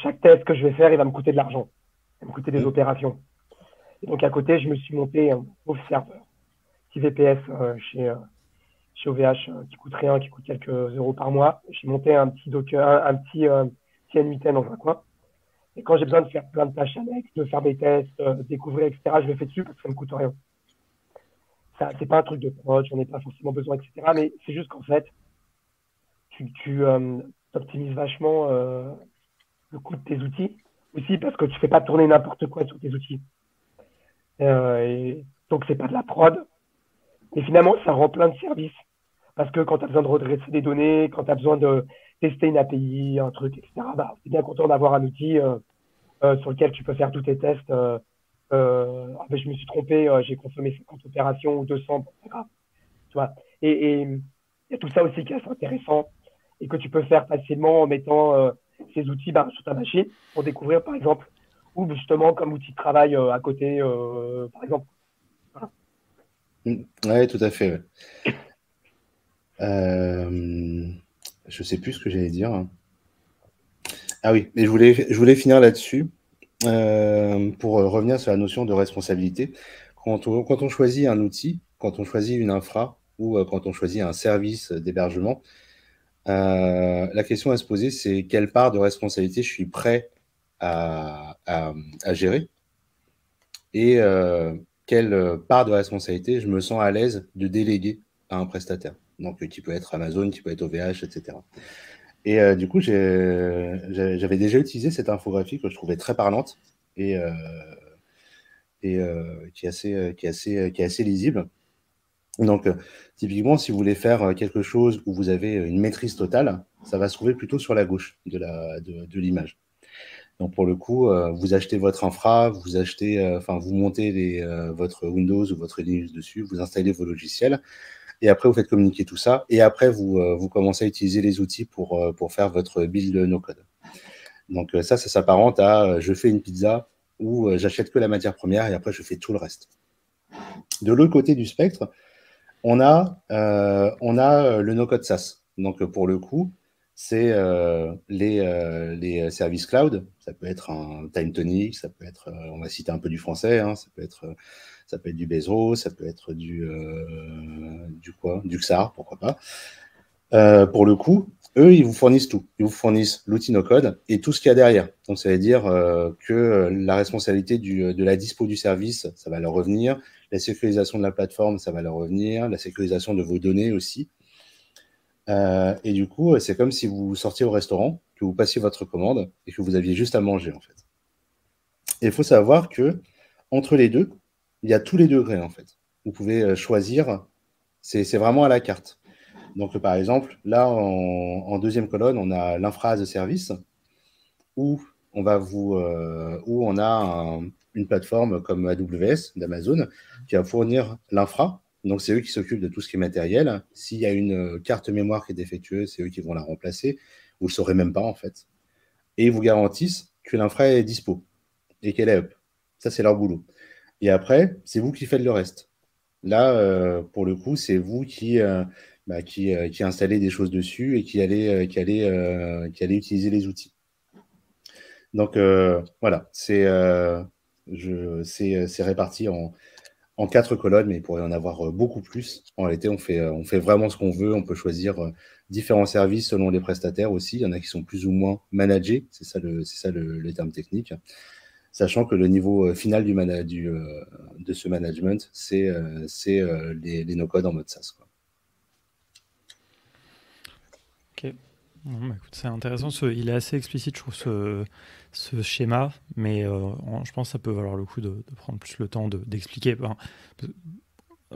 chaque test que je vais faire, il va me coûter de l'argent. Il va me coûter des opérations. Et donc, à côté, je me suis monté un pauvre serveur, petit VPS chez OVH qui coûte rien, qui coûte quelques euros par mois. J'ai monté un petit Docker, un petit N8N dans un coin. Et quand j'ai besoin de faire plein de tâches annexes, de faire des tests, découvrir, etc., je le fais dessus parce que ça ne me coûte rien. Ça, c'est pas un truc de prod, j'en ai pas forcément besoin, etc. Mais c'est juste qu'en fait, tu optimises vachement le coût de tes outils aussi parce que tu fais pas tourner n'importe quoi sur tes outils. Et donc, c'est pas de la prod. Et finalement, ça rend plein de services. Parce que quand tu as besoin de redresser des données, quand tu as besoin de tester une API, un truc, etc., bah, tu es bien content d'avoir un outil sur lequel tu peux faire tous tes tests. Je me suis trompé, j'ai consommé 50 opérations ou 200, bon, c'est pas grave. Tu vois. Et Il y a tout ça aussi qui est assez intéressant et que tu peux faire facilement en mettant ces outils sur ta machine pour découvrir, par exemple, ou justement comme outil de travail à côté, par exemple. Voilà. Ouais, tout à fait. Ouais. Je sais plus ce que j'allais dire. Ah oui, mais je voulais finir là-dessus pour revenir sur la notion de responsabilité. Quand on choisit un outil, quand on choisit une infra ou quand on choisit un service d'hébergement, la question à se poser, c'est quelle part de responsabilité je suis prêt à gérer et quelle part de responsabilité je me sens à l'aise de déléguer à un prestataire. Donc, qui peut être Amazon, qui peut être OVH, etc. Et du coup, j'avais déjà utilisé cette infographie que je trouvais très parlante et, qui est assez lisible. Donc, typiquement, si vous voulez faire quelque chose où vous avez une maîtrise totale, ça va se trouver plutôt sur la gauche de l'image. Donc, pour le coup, vous achetez votre infra, vous montez votre Windows ou votre Linux dessus, vous installez vos logiciels, et après, vous faites communiquer tout ça, et après, vous commencez à utiliser les outils pour faire votre build no-code. Donc, ça s'apparente à je fais une pizza ou j'achète que la matière première, et après, je fais tout le reste. De l'autre côté du spectre, on a le no-code SaaS. Donc, pour le coup, c'est les services cloud. Ça peut être un TimeTonic, ça peut être, on va citer un peu du français, hein, ça peut être du Bezos, ça peut être du XAR, pourquoi pas. Pour le coup, eux, ils vous fournissent tout. Ils vous fournissent l'outil no-code et tout ce qu'il y a derrière. Donc, ça veut dire que la responsabilité de la dispo du service, ça va leur revenir. La sécurisation de la plateforme, ça va leur revenir. La sécurisation de vos données aussi. Et du coup, c'est comme si vous sortiez au restaurant, que vous passiez votre commande et que vous aviez juste à manger, en fait. Et il faut savoir que entre les deux, il y a tous les degrés, en fait. Vous pouvez choisir. C'est vraiment à la carte. Donc, par exemple, là, en deuxième colonne, on a l'infra as a service où on a une plateforme comme AWS d'Amazon qui va fournir l'infra. Donc, c'est eux qui s'occupent de tout ce qui est matériel. S'il y a une carte mémoire qui est défectueuse, c'est eux qui vont la remplacer. Vous ne le saurez même pas, en fait. Et ils vous garantissent que l'infra est dispo et qu'elle est up. Ça, c'est leur boulot. Et après, c'est vous qui faites le reste. Là, pour le coup, c'est vous qui installez des choses dessus et qui allez utiliser les outils. Donc, voilà, c'est réparti en 4 colonnes, mais il pourrait y en avoir beaucoup plus. En réalité, on fait vraiment ce qu'on veut. On peut choisir différents services selon les prestataires aussi. Il y en a qui sont plus ou moins managés. C'est ça le terme technique. Sachant que le niveau final de ce management, c'est les no-code en mode SaaS, quoi. Ok. Bon, bah, écoute, c'est intéressant. Il est assez explicite, je trouve, ce schéma, mais je pense que ça peut valoir le coup de prendre plus le temps d'expliquer.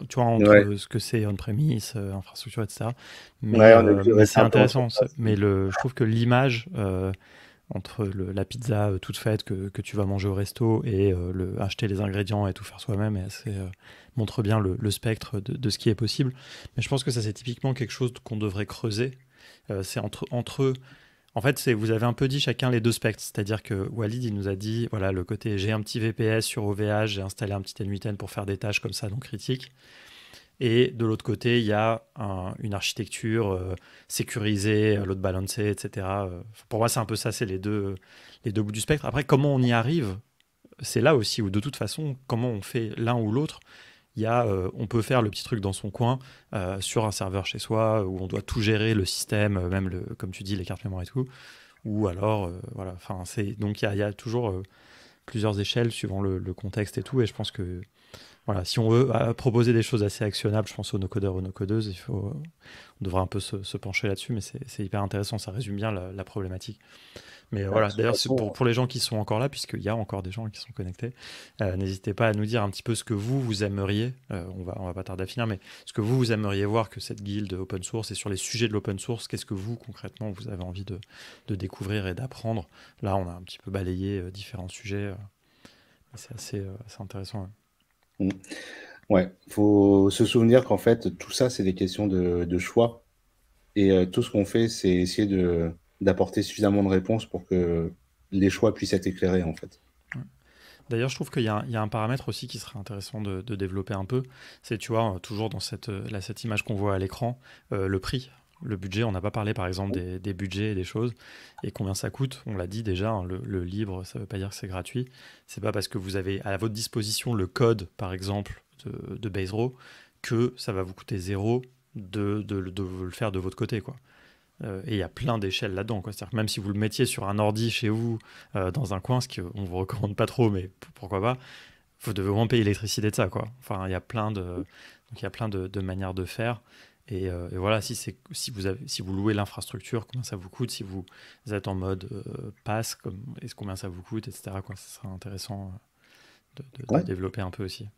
Tu vois, entre ce que c'est on-premise, infrastructure, etc. Mais c'est intéressant. Mais je trouve que l'image entre la pizza toute faite que tu vas manger au resto et acheter les ingrédients et tout faire soi-même montre bien le spectre de ce qui est possible. Mais je pense que ça, c'est typiquement quelque chose qu'on devrait creuser. C'est entre eux. En fait, vous avez un peu dit chacun les deux spectres. C'est-à-dire que Walid, il nous a dit, voilà, le côté j'ai un petit VPS sur OVH, j'ai installé un petit N8N pour faire des tâches comme ça non critiques. Et de l'autre côté, il y a une architecture sécurisée, load balancée, etc. Pour moi, c'est un peu ça, c'est les deux bouts du spectre. Après, comment on y arrive, c'est là aussi où, de toute façon, comment on fait l'un ou l'autre. On peut faire le petit truc dans son coin, sur un serveur chez soi, où on doit tout gérer, le système, même, comme tu dis, les cartes mémoire et tout. Ou alors, voilà. Donc, il y a toujours plusieurs échelles suivant le contexte et tout. Et je pense que voilà, si on veut proposer des choses assez actionnables, je pense aux no-codeurs, aux no-codeuses, on devrait un peu se pencher là-dessus, mais c'est hyper intéressant, ça résume bien la problématique. Mais voilà, d'ailleurs, pour les gens qui sont encore là, puisqu'il y a encore des gens qui sont connectés, n'hésitez pas à nous dire un petit peu ce que vous aimeriez, on va pas tarder à finir, mais ce que vous aimeriez voir que cette guilde open source, et sur les sujets de l'open source, qu'est-ce que vous, concrètement, vous avez envie de découvrir et d'apprendre. Là, on a un petit peu balayé différents sujets, c'est assez intéressant. Ouais, faut se souvenir qu'en fait, tout ça, c'est des questions de choix Et tout ce qu'on fait, c'est essayer d'apporter suffisamment de réponses pour que les choix puissent être éclairés, en fait. D'ailleurs, je trouve qu'il y a un paramètre aussi qui serait intéressant de développer un peu. C'est, tu vois, toujours dans cette image qu'on voit à l'écran, le prix, le budget. On n'a pas parlé, par exemple, des budgets et des choses et combien ça coûte. On l'a dit déjà, hein, le libre, ça ne veut pas dire que c'est gratuit. C'est pas parce que vous avez à votre disposition le code, par exemple, de Baserow, que ça va vous coûter zéro de le faire de votre côté, quoi. Et il y a plein d'échelles là-dedans, quoi. C'est-à-dire que même si vous le mettiez sur un ordi chez vous, dans un coin, ce qu'on vous recommande pas trop, mais pourquoi pas, vous devez vraiment payer l'électricité de ça, quoi. Enfin, il y a plein de manières de faire. Et voilà, si vous louez l'infrastructure, combien ça vous coûte, si vous êtes en mode pass, combien ça vous coûte, etc., quoi. Ce serait intéressant de Ouais, développer un peu aussi.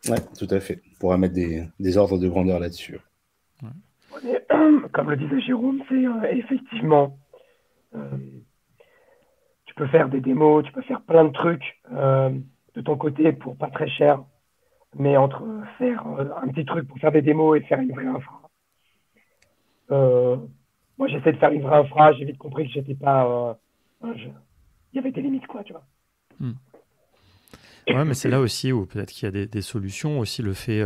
ouais, tout à fait. On pourra mettre des ordres de grandeur là-dessus. Ouais. Et, comme le disait Jérôme, c'est effectivement, euh, tu peux faire des démos, tu peux faire plein de trucs de ton côté pour pas très cher, mais entre faire un petit truc pour faire des démos et faire une vraie infra, euh, moi j'essaie de faire une vraie infra, j'ai vite compris que j'étais pas, il y avait des limites, quoi, tu vois. Hmm. Ouais, mais c'est là aussi où peut-être qu'il y a des solutions. Aussi, le fait,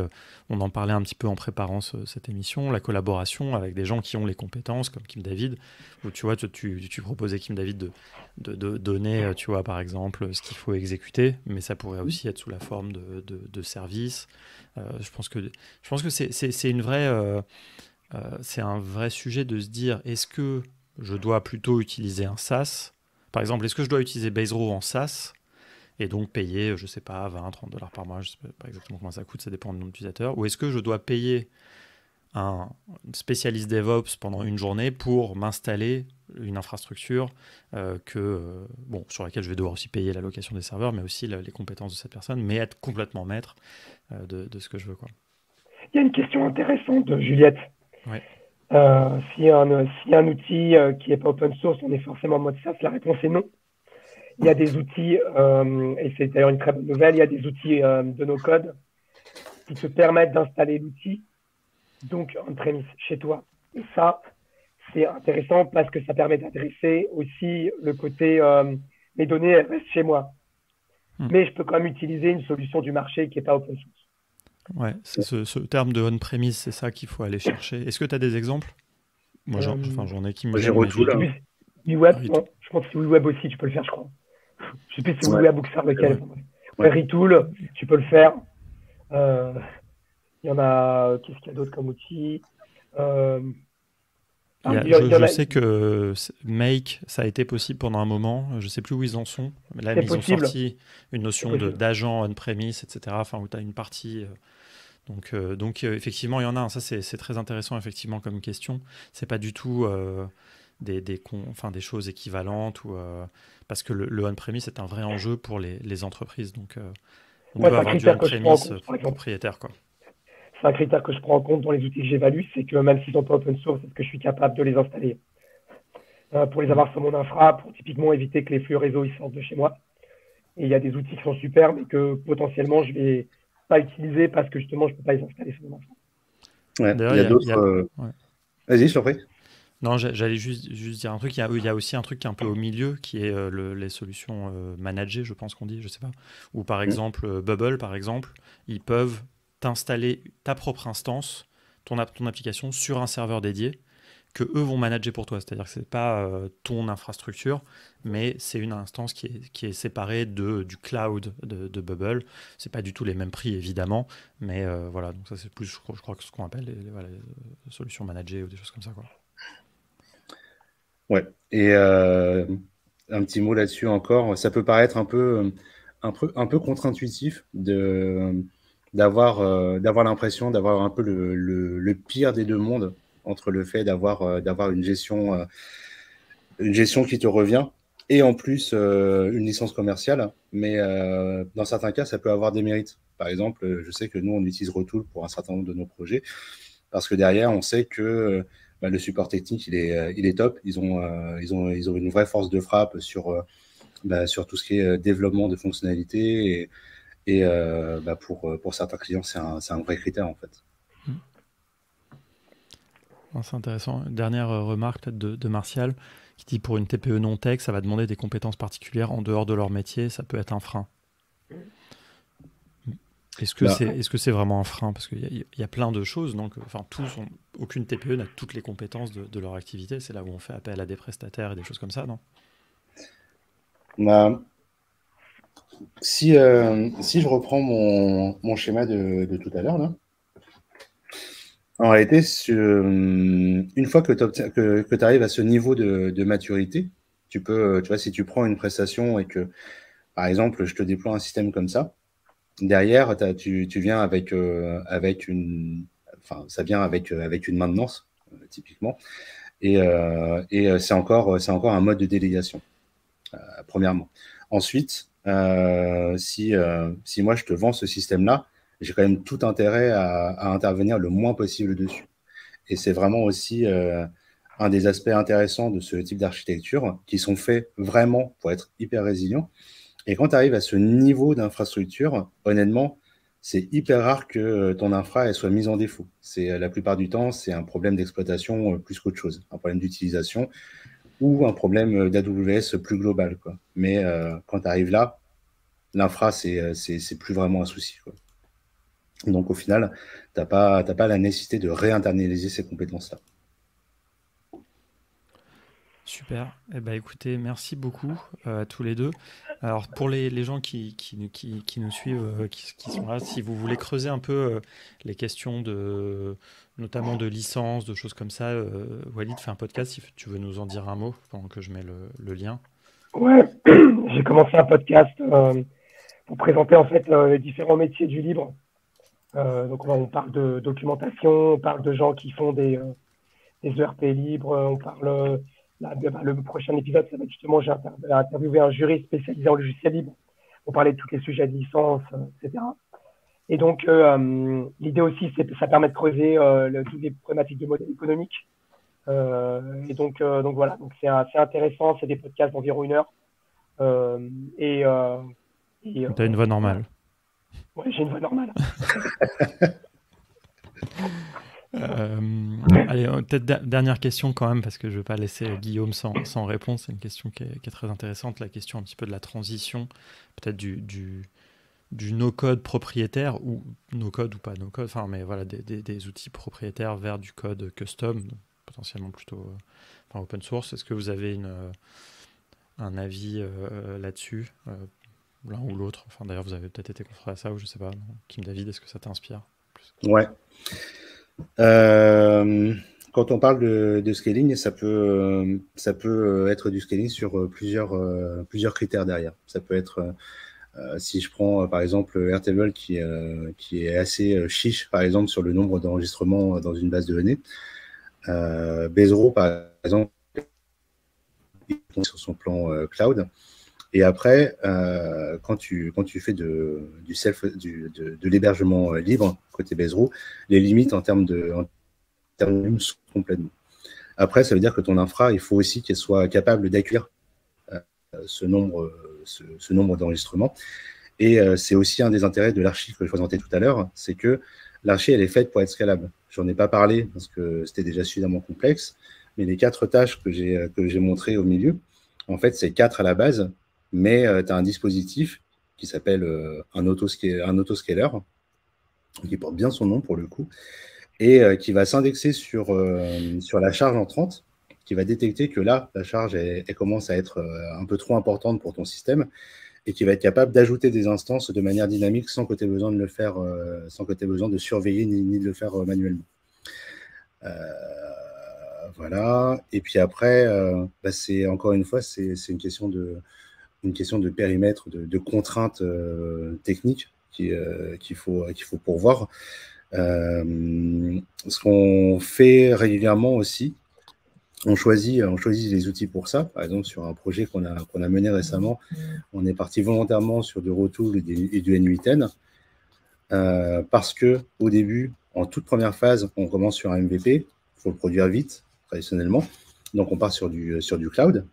on en parlait un petit peu en préparant cette émission, la collaboration avec des gens qui ont les compétences, comme Kim David, où tu vois, tu proposais Kim David de donner, tu vois, par exemple, ce qu'il faut exécuter, mais ça pourrait aussi être sous la forme de services. Je pense que c'est une vraie, c'est un vrai sujet de se dire, est-ce que je dois plutôt utiliser un SaaS? Par exemple, est-ce que je dois utiliser Baserow en SaaS? Et donc payer, je sais pas, 20, 30 dollars par mois, je sais pas exactement comment ça coûte, ça dépend du nombre d'utilisateurs. Ou est-ce que je dois payer un spécialiste DevOps pendant une journée pour m'installer une infrastructure bon, sur laquelle je vais devoir aussi payer la location des serveurs, mais aussi les compétences de cette personne, mais être complètement maître de ce que je veux, quoi. Il y a une question intéressante de Juliette. Ouais. Si un outil qui n'est pas open source, on est forcément en mode SaaS, la réponse est non. Il y a des outils, et c'est d'ailleurs une très bonne nouvelle, il y a des outils de no-code qui te permettent d'installer l'outil, donc on-premise chez toi. Et ça, c'est intéressant parce que ça permet d'adresser aussi le côté mes données elles restent chez moi. Mais je peux quand même utiliser une solution du marché qui n'est pas open source. Ouais, c'est ce terme de on-premise, c'est ça qu'il faut aller chercher. Est-ce que tu as des exemples? Moi, j'en ai qui me J'ai viennent, mais Retool. WeWeb, Retool. non, je pense que WeWeb aussi, tu peux le faire, je crois. Je sais plus si c'est Ouais. WeWeb ou que c'est lequel. Ouais. Retool, tu peux le faire. Il y en a, qu'est-ce qu'il y a d'autre comme outil? Je sais que Make, ça a été possible pendant un moment. Je ne sais plus où ils en sont. Mais là, ils ont sorti une notion d'agent on-premise, etc. Enfin, où tu as une partie. Donc effectivement, il y en a. Ça, c'est très intéressant, effectivement, comme question. C'est pas du tout des choses équivalentes. Parce que le on-premise est un vrai enjeu pour les entreprises. Donc, on peut avoir du on-premise propriétaire, quoi. C'est un critère que je prends en compte dans les outils que j'évalue, c'est que même s'ils sont pas open source, est-ce que je suis capable de les installer pour les avoir sur mon infra, pour typiquement éviter que les flux réseau ils sortent de chez moi. Et il y a des outils qui sont super, mais que potentiellement je vais pas utiliser parce que justement je peux pas les installer sur mon infra. Ouais. Il y a d'autres. Ouais. Vas-y, je t'en prie. Non, j'allais juste dire un truc. Il y a aussi un truc qui est un peu au milieu, qui est les solutions managées, je pense qu'on dit, je sais pas. Ou par exemple, Bubble, par exemple, ils peuvent t'installer ta propre instance, ton application sur un serveur dédié que eux vont manager pour toi. C'est-à-dire que c'est pas ton infrastructure, mais c'est une instance qui est séparée du cloud de Bubble. C'est pas du tout les mêmes prix, évidemment, mais voilà. Donc ça, c'est plus, je crois que ce qu'on appelle les solutions managées ou des choses comme ça, quoi. Ouais. Et un petit mot là-dessus encore. Ça peut paraître un peu contre-intuitif d'avoir l'impression d'avoir un peu le pire des deux mondes entre le fait d'avoir une gestion qui te revient et en plus une licence commerciale. Mais dans certains cas, ça peut avoir des mérites. Par exemple, je sais que nous, on utilise Retool pour un certain nombre de nos projets parce que derrière, on sait que le support technique, il est top. Ils ont une vraie force de frappe sur tout ce qui est développement de fonctionnalités et pour certains clients, c'est un vrai critère en fait. C'est intéressant. Dernière remarque peut-être de Martial qui dit pour une TPE non tech, ça va demander des compétences particulières en dehors de leur métier, ça peut être un frein. Est-ce que c'est vraiment un frein? Parce qu'il y a plein de choses, donc enfin aucune TPE n'a toutes les compétences de leur activité. C'est là où on fait appel à des prestataires et des choses comme ça, non? Bah, si je reprends mon schéma de tout à l'heure, là, en réalité, une fois que tu arrives à ce niveau de maturité, tu vois, si tu prends une prestation et que, par exemple, je te déploie un système comme ça, derrière, tu viens avec une, enfin, ça vient avec une maintenance, typiquement, et c'est encore un mode de délégation, premièrement. Ensuite, si moi je te vends ce système-là, j'ai quand même tout intérêt à intervenir le moins possible dessus. Et c'est vraiment aussi un des aspects intéressants de ce type d'architecture qui sont faits vraiment pour être hyper résilients. Et quand tu arrives à ce niveau d'infrastructure, honnêtement, c'est hyper rare que ton infra elle soit mise en défaut. La plupart du temps, c'est un problème d'exploitation plus qu'autre chose, un problème d'utilisation ou un problème d'AWS plus global, quoi. Mais quand tu arrives là, l'infra, c'est plus vraiment un souci, quoi. Donc au final, tu n'as pas la nécessité de réinternaliser ces compétences-là. Super. Eh ben, écoutez, merci beaucoup à tous les deux. Alors, pour les gens qui nous suivent, qui sont là, si vous voulez creuser un peu les questions notamment de licence, de choses comme ça, Walid fait un podcast, si tu veux nous en dire un mot pendant que je mets le lien. Ouais, j'ai commencé un podcast pour présenter en fait les différents métiers du libre. Donc on parle de documentation, on parle de gens qui font des ERP libres, on parle le prochain épisode, ça va être justement, j'ai interviewé un juriste spécialisé en logiciel libre pour parler de tous les sujets de licence, etc. Et donc l'idée aussi, c'est que ça permet de creuser toutes les problématiques de modèle économique. Et donc voilà, donc c'est intéressant, c'est des podcasts d'environ 1 heure. T'as une voix normale. Ouais, j'ai une voix normale. Allez, peut-être dernière question quand même, parce que je ne vais pas laisser Guillaume sans réponse. C'est une question qui est très intéressante, la question un petit peu de la transition, peut-être du no-code propriétaire, ou no-code ou pas no-code, enfin, mais voilà, des outils propriétaires vers du code custom, donc potentiellement plutôt open source. Est-ce que vous avez un avis là-dessus, l'un ou l'autre? Enfin, d'ailleurs, vous avez peut-être été confronté à ça, ou je ne sais pas. Kim David, est-ce que ça t'inspire plus? Ouais. Quand on parle de scaling, ça peut être du scaling sur plusieurs critères derrière. Ça peut être, si je prends par exemple Airtable qui est assez chiche, par exemple, sur le nombre d'enregistrements dans une base de données. Bezro, par exemple, sur son plan cloud. Et après, quand tu fais de l'hébergement libre côté Bezro, les limites en termes de volume sont complètement. Après, ça veut dire que ton infra, il faut aussi qu'elle soit capable d'accueillir ce nombre d'enregistrements. Et c'est aussi un des intérêts de l'archi que je présentais tout à l'heure, c'est que l'archi, elle est faite pour être scalable. J'en ai pas parlé parce que c'était déjà suffisamment complexe, mais les 4 tâches que j'ai montrées au milieu, en fait, c'est 4 à la base, mais tu as un dispositif qui s'appelle un autoscaler, qui porte bien son nom pour le coup, et qui va s'indexer sur la charge entrante, qui va détecter que là, la charge elle commence à être un peu trop importante pour ton système, et qui va être capable d'ajouter des instances de manière dynamique sans que tu aies besoin de le faire, sans que tu aies besoin de surveiller ni de le faire manuellement. Voilà. Et puis après, c'est encore une fois, c'est une question de périmètre, de contraintes techniques qu'il faut pourvoir. Ce qu'on fait régulièrement aussi, on choisit les outils pour ça. Par exemple, sur un projet qu'on a mené récemment, on est parti volontairement sur du Rotool et du N8N parce que au début, en toute première phase, on commence sur un MVP. Il faut le produire vite, traditionnellement. Donc, on part sur du cloud,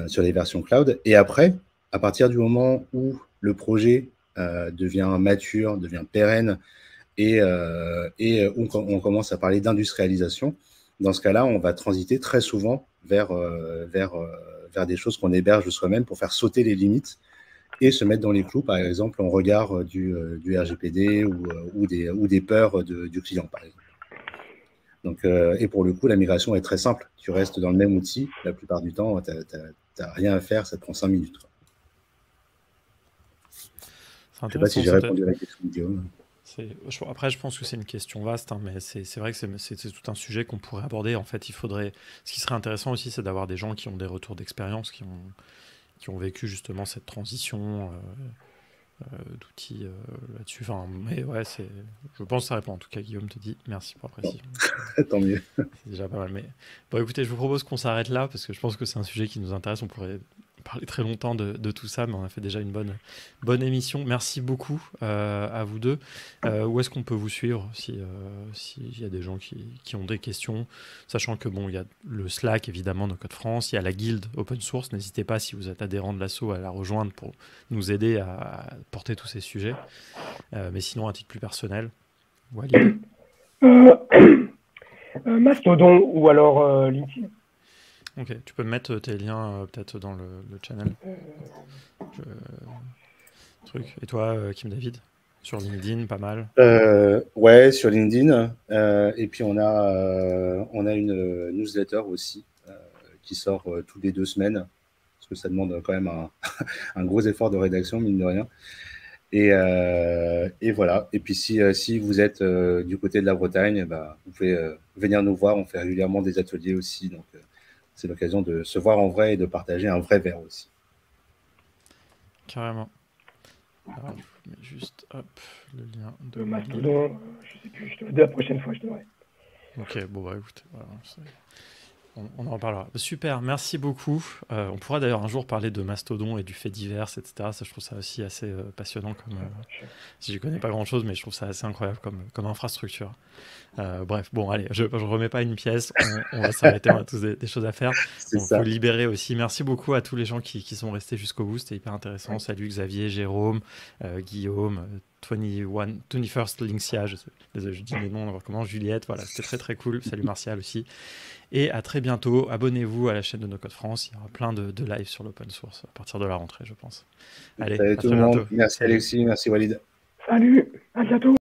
sur les versions cloud. Et après, à partir du moment où le projet devient mature, devient pérenne, et on commence à parler d'industrialisation. Dans ce cas-là, on va transiter très souvent vers des choses qu'on héberge de soi-même pour faire sauter les limites et se mettre dans les clous, par exemple, en regard du RGPD ou des peurs du client, par exemple. Donc, et pour le coup, la migration est très simple. Tu restes dans le même outil. La plupart du temps, tu n'as rien à faire. Ça te prend 5 minutes. Je ne sais pas si j'ai répondu à la question de Guillaume. Après, je pense que c'est une question vaste, hein, mais c'est vrai que c'est tout un sujet qu'on pourrait aborder. En fait, ce qui serait intéressant aussi, c'est d'avoir des gens qui ont des retours d'expérience, qui ont vécu justement cette transition d'outils là-dessus. Enfin, mais ouais, je pense que ça répond. En tout cas, Guillaume te dit merci pour la précision. Tant mieux. C'est déjà pas mal. Mais bon, écoutez, je vous propose qu'on s'arrête là parce que je pense que c'est un sujet qui nous intéresse. On pourrait parler très longtemps de tout ça, mais on a fait déjà une bonne émission. Merci beaucoup à vous deux. Où est-ce qu'on peut vous suivre s'il y a des gens qui ont des questions, sachant que bon, il y a le Slack évidemment de Code France, il y a la guilde open source. N'hésitez pas, si vous êtes adhérent de l'asso, à la rejoindre pour nous aider à porter tous ces sujets. Mais sinon, à titre plus personnel, Walid. Mastodon ou alors LinkedIn. Ok, tu peux mettre tes liens peut-être dans le channel. Truc. Et toi, Kim David, sur LinkedIn, pas mal. Ouais, sur LinkedIn. Et puis on a une newsletter aussi qui sort toutes les 2 semaines, parce que ça demande quand même un gros effort de rédaction, mine de rien. Et voilà. Et puis si vous êtes du côté de la Bretagne, bah, vous pouvez venir nous voir. On fait régulièrement des ateliers aussi. Donc c'est l'occasion de se voir en vrai et de partager un vrai verre aussi. Carrément. Alors, je mets juste le lien de Mastodon, je sais plus, la prochaine fois je devrais. Ok, bon bah écoute, voilà, on en parlera. Super, merci beaucoup. On pourra d'ailleurs un jour parler de Mastodon et du fait divers, etc. Ça, je trouve ça aussi assez passionnant. Si je connais pas grand-chose, mais je trouve ça assez incroyable comme infrastructure. Bref, bon, allez, je remets pas une pièce. On va s'arrêter, on a tous des choses à faire. Il faut libérer aussi. Merci beaucoup à tous les gens qui sont restés jusqu'au bout. C'était hyper intéressant. Salut Xavier, Jérôme, Guillaume, 21st Linksia, désolé, je dis les noms, on va voir comment, Juliette, voilà, c'était très très cool. Salut Martial aussi. Et à très bientôt. Abonnez-vous à la chaîne de No Code France. Il y aura plein de lives sur l'open source à partir de la rentrée, je pense. Allez, salut à tout très le monde. bientôt. Merci Alexis, merci Walid. Salut, à bientôt.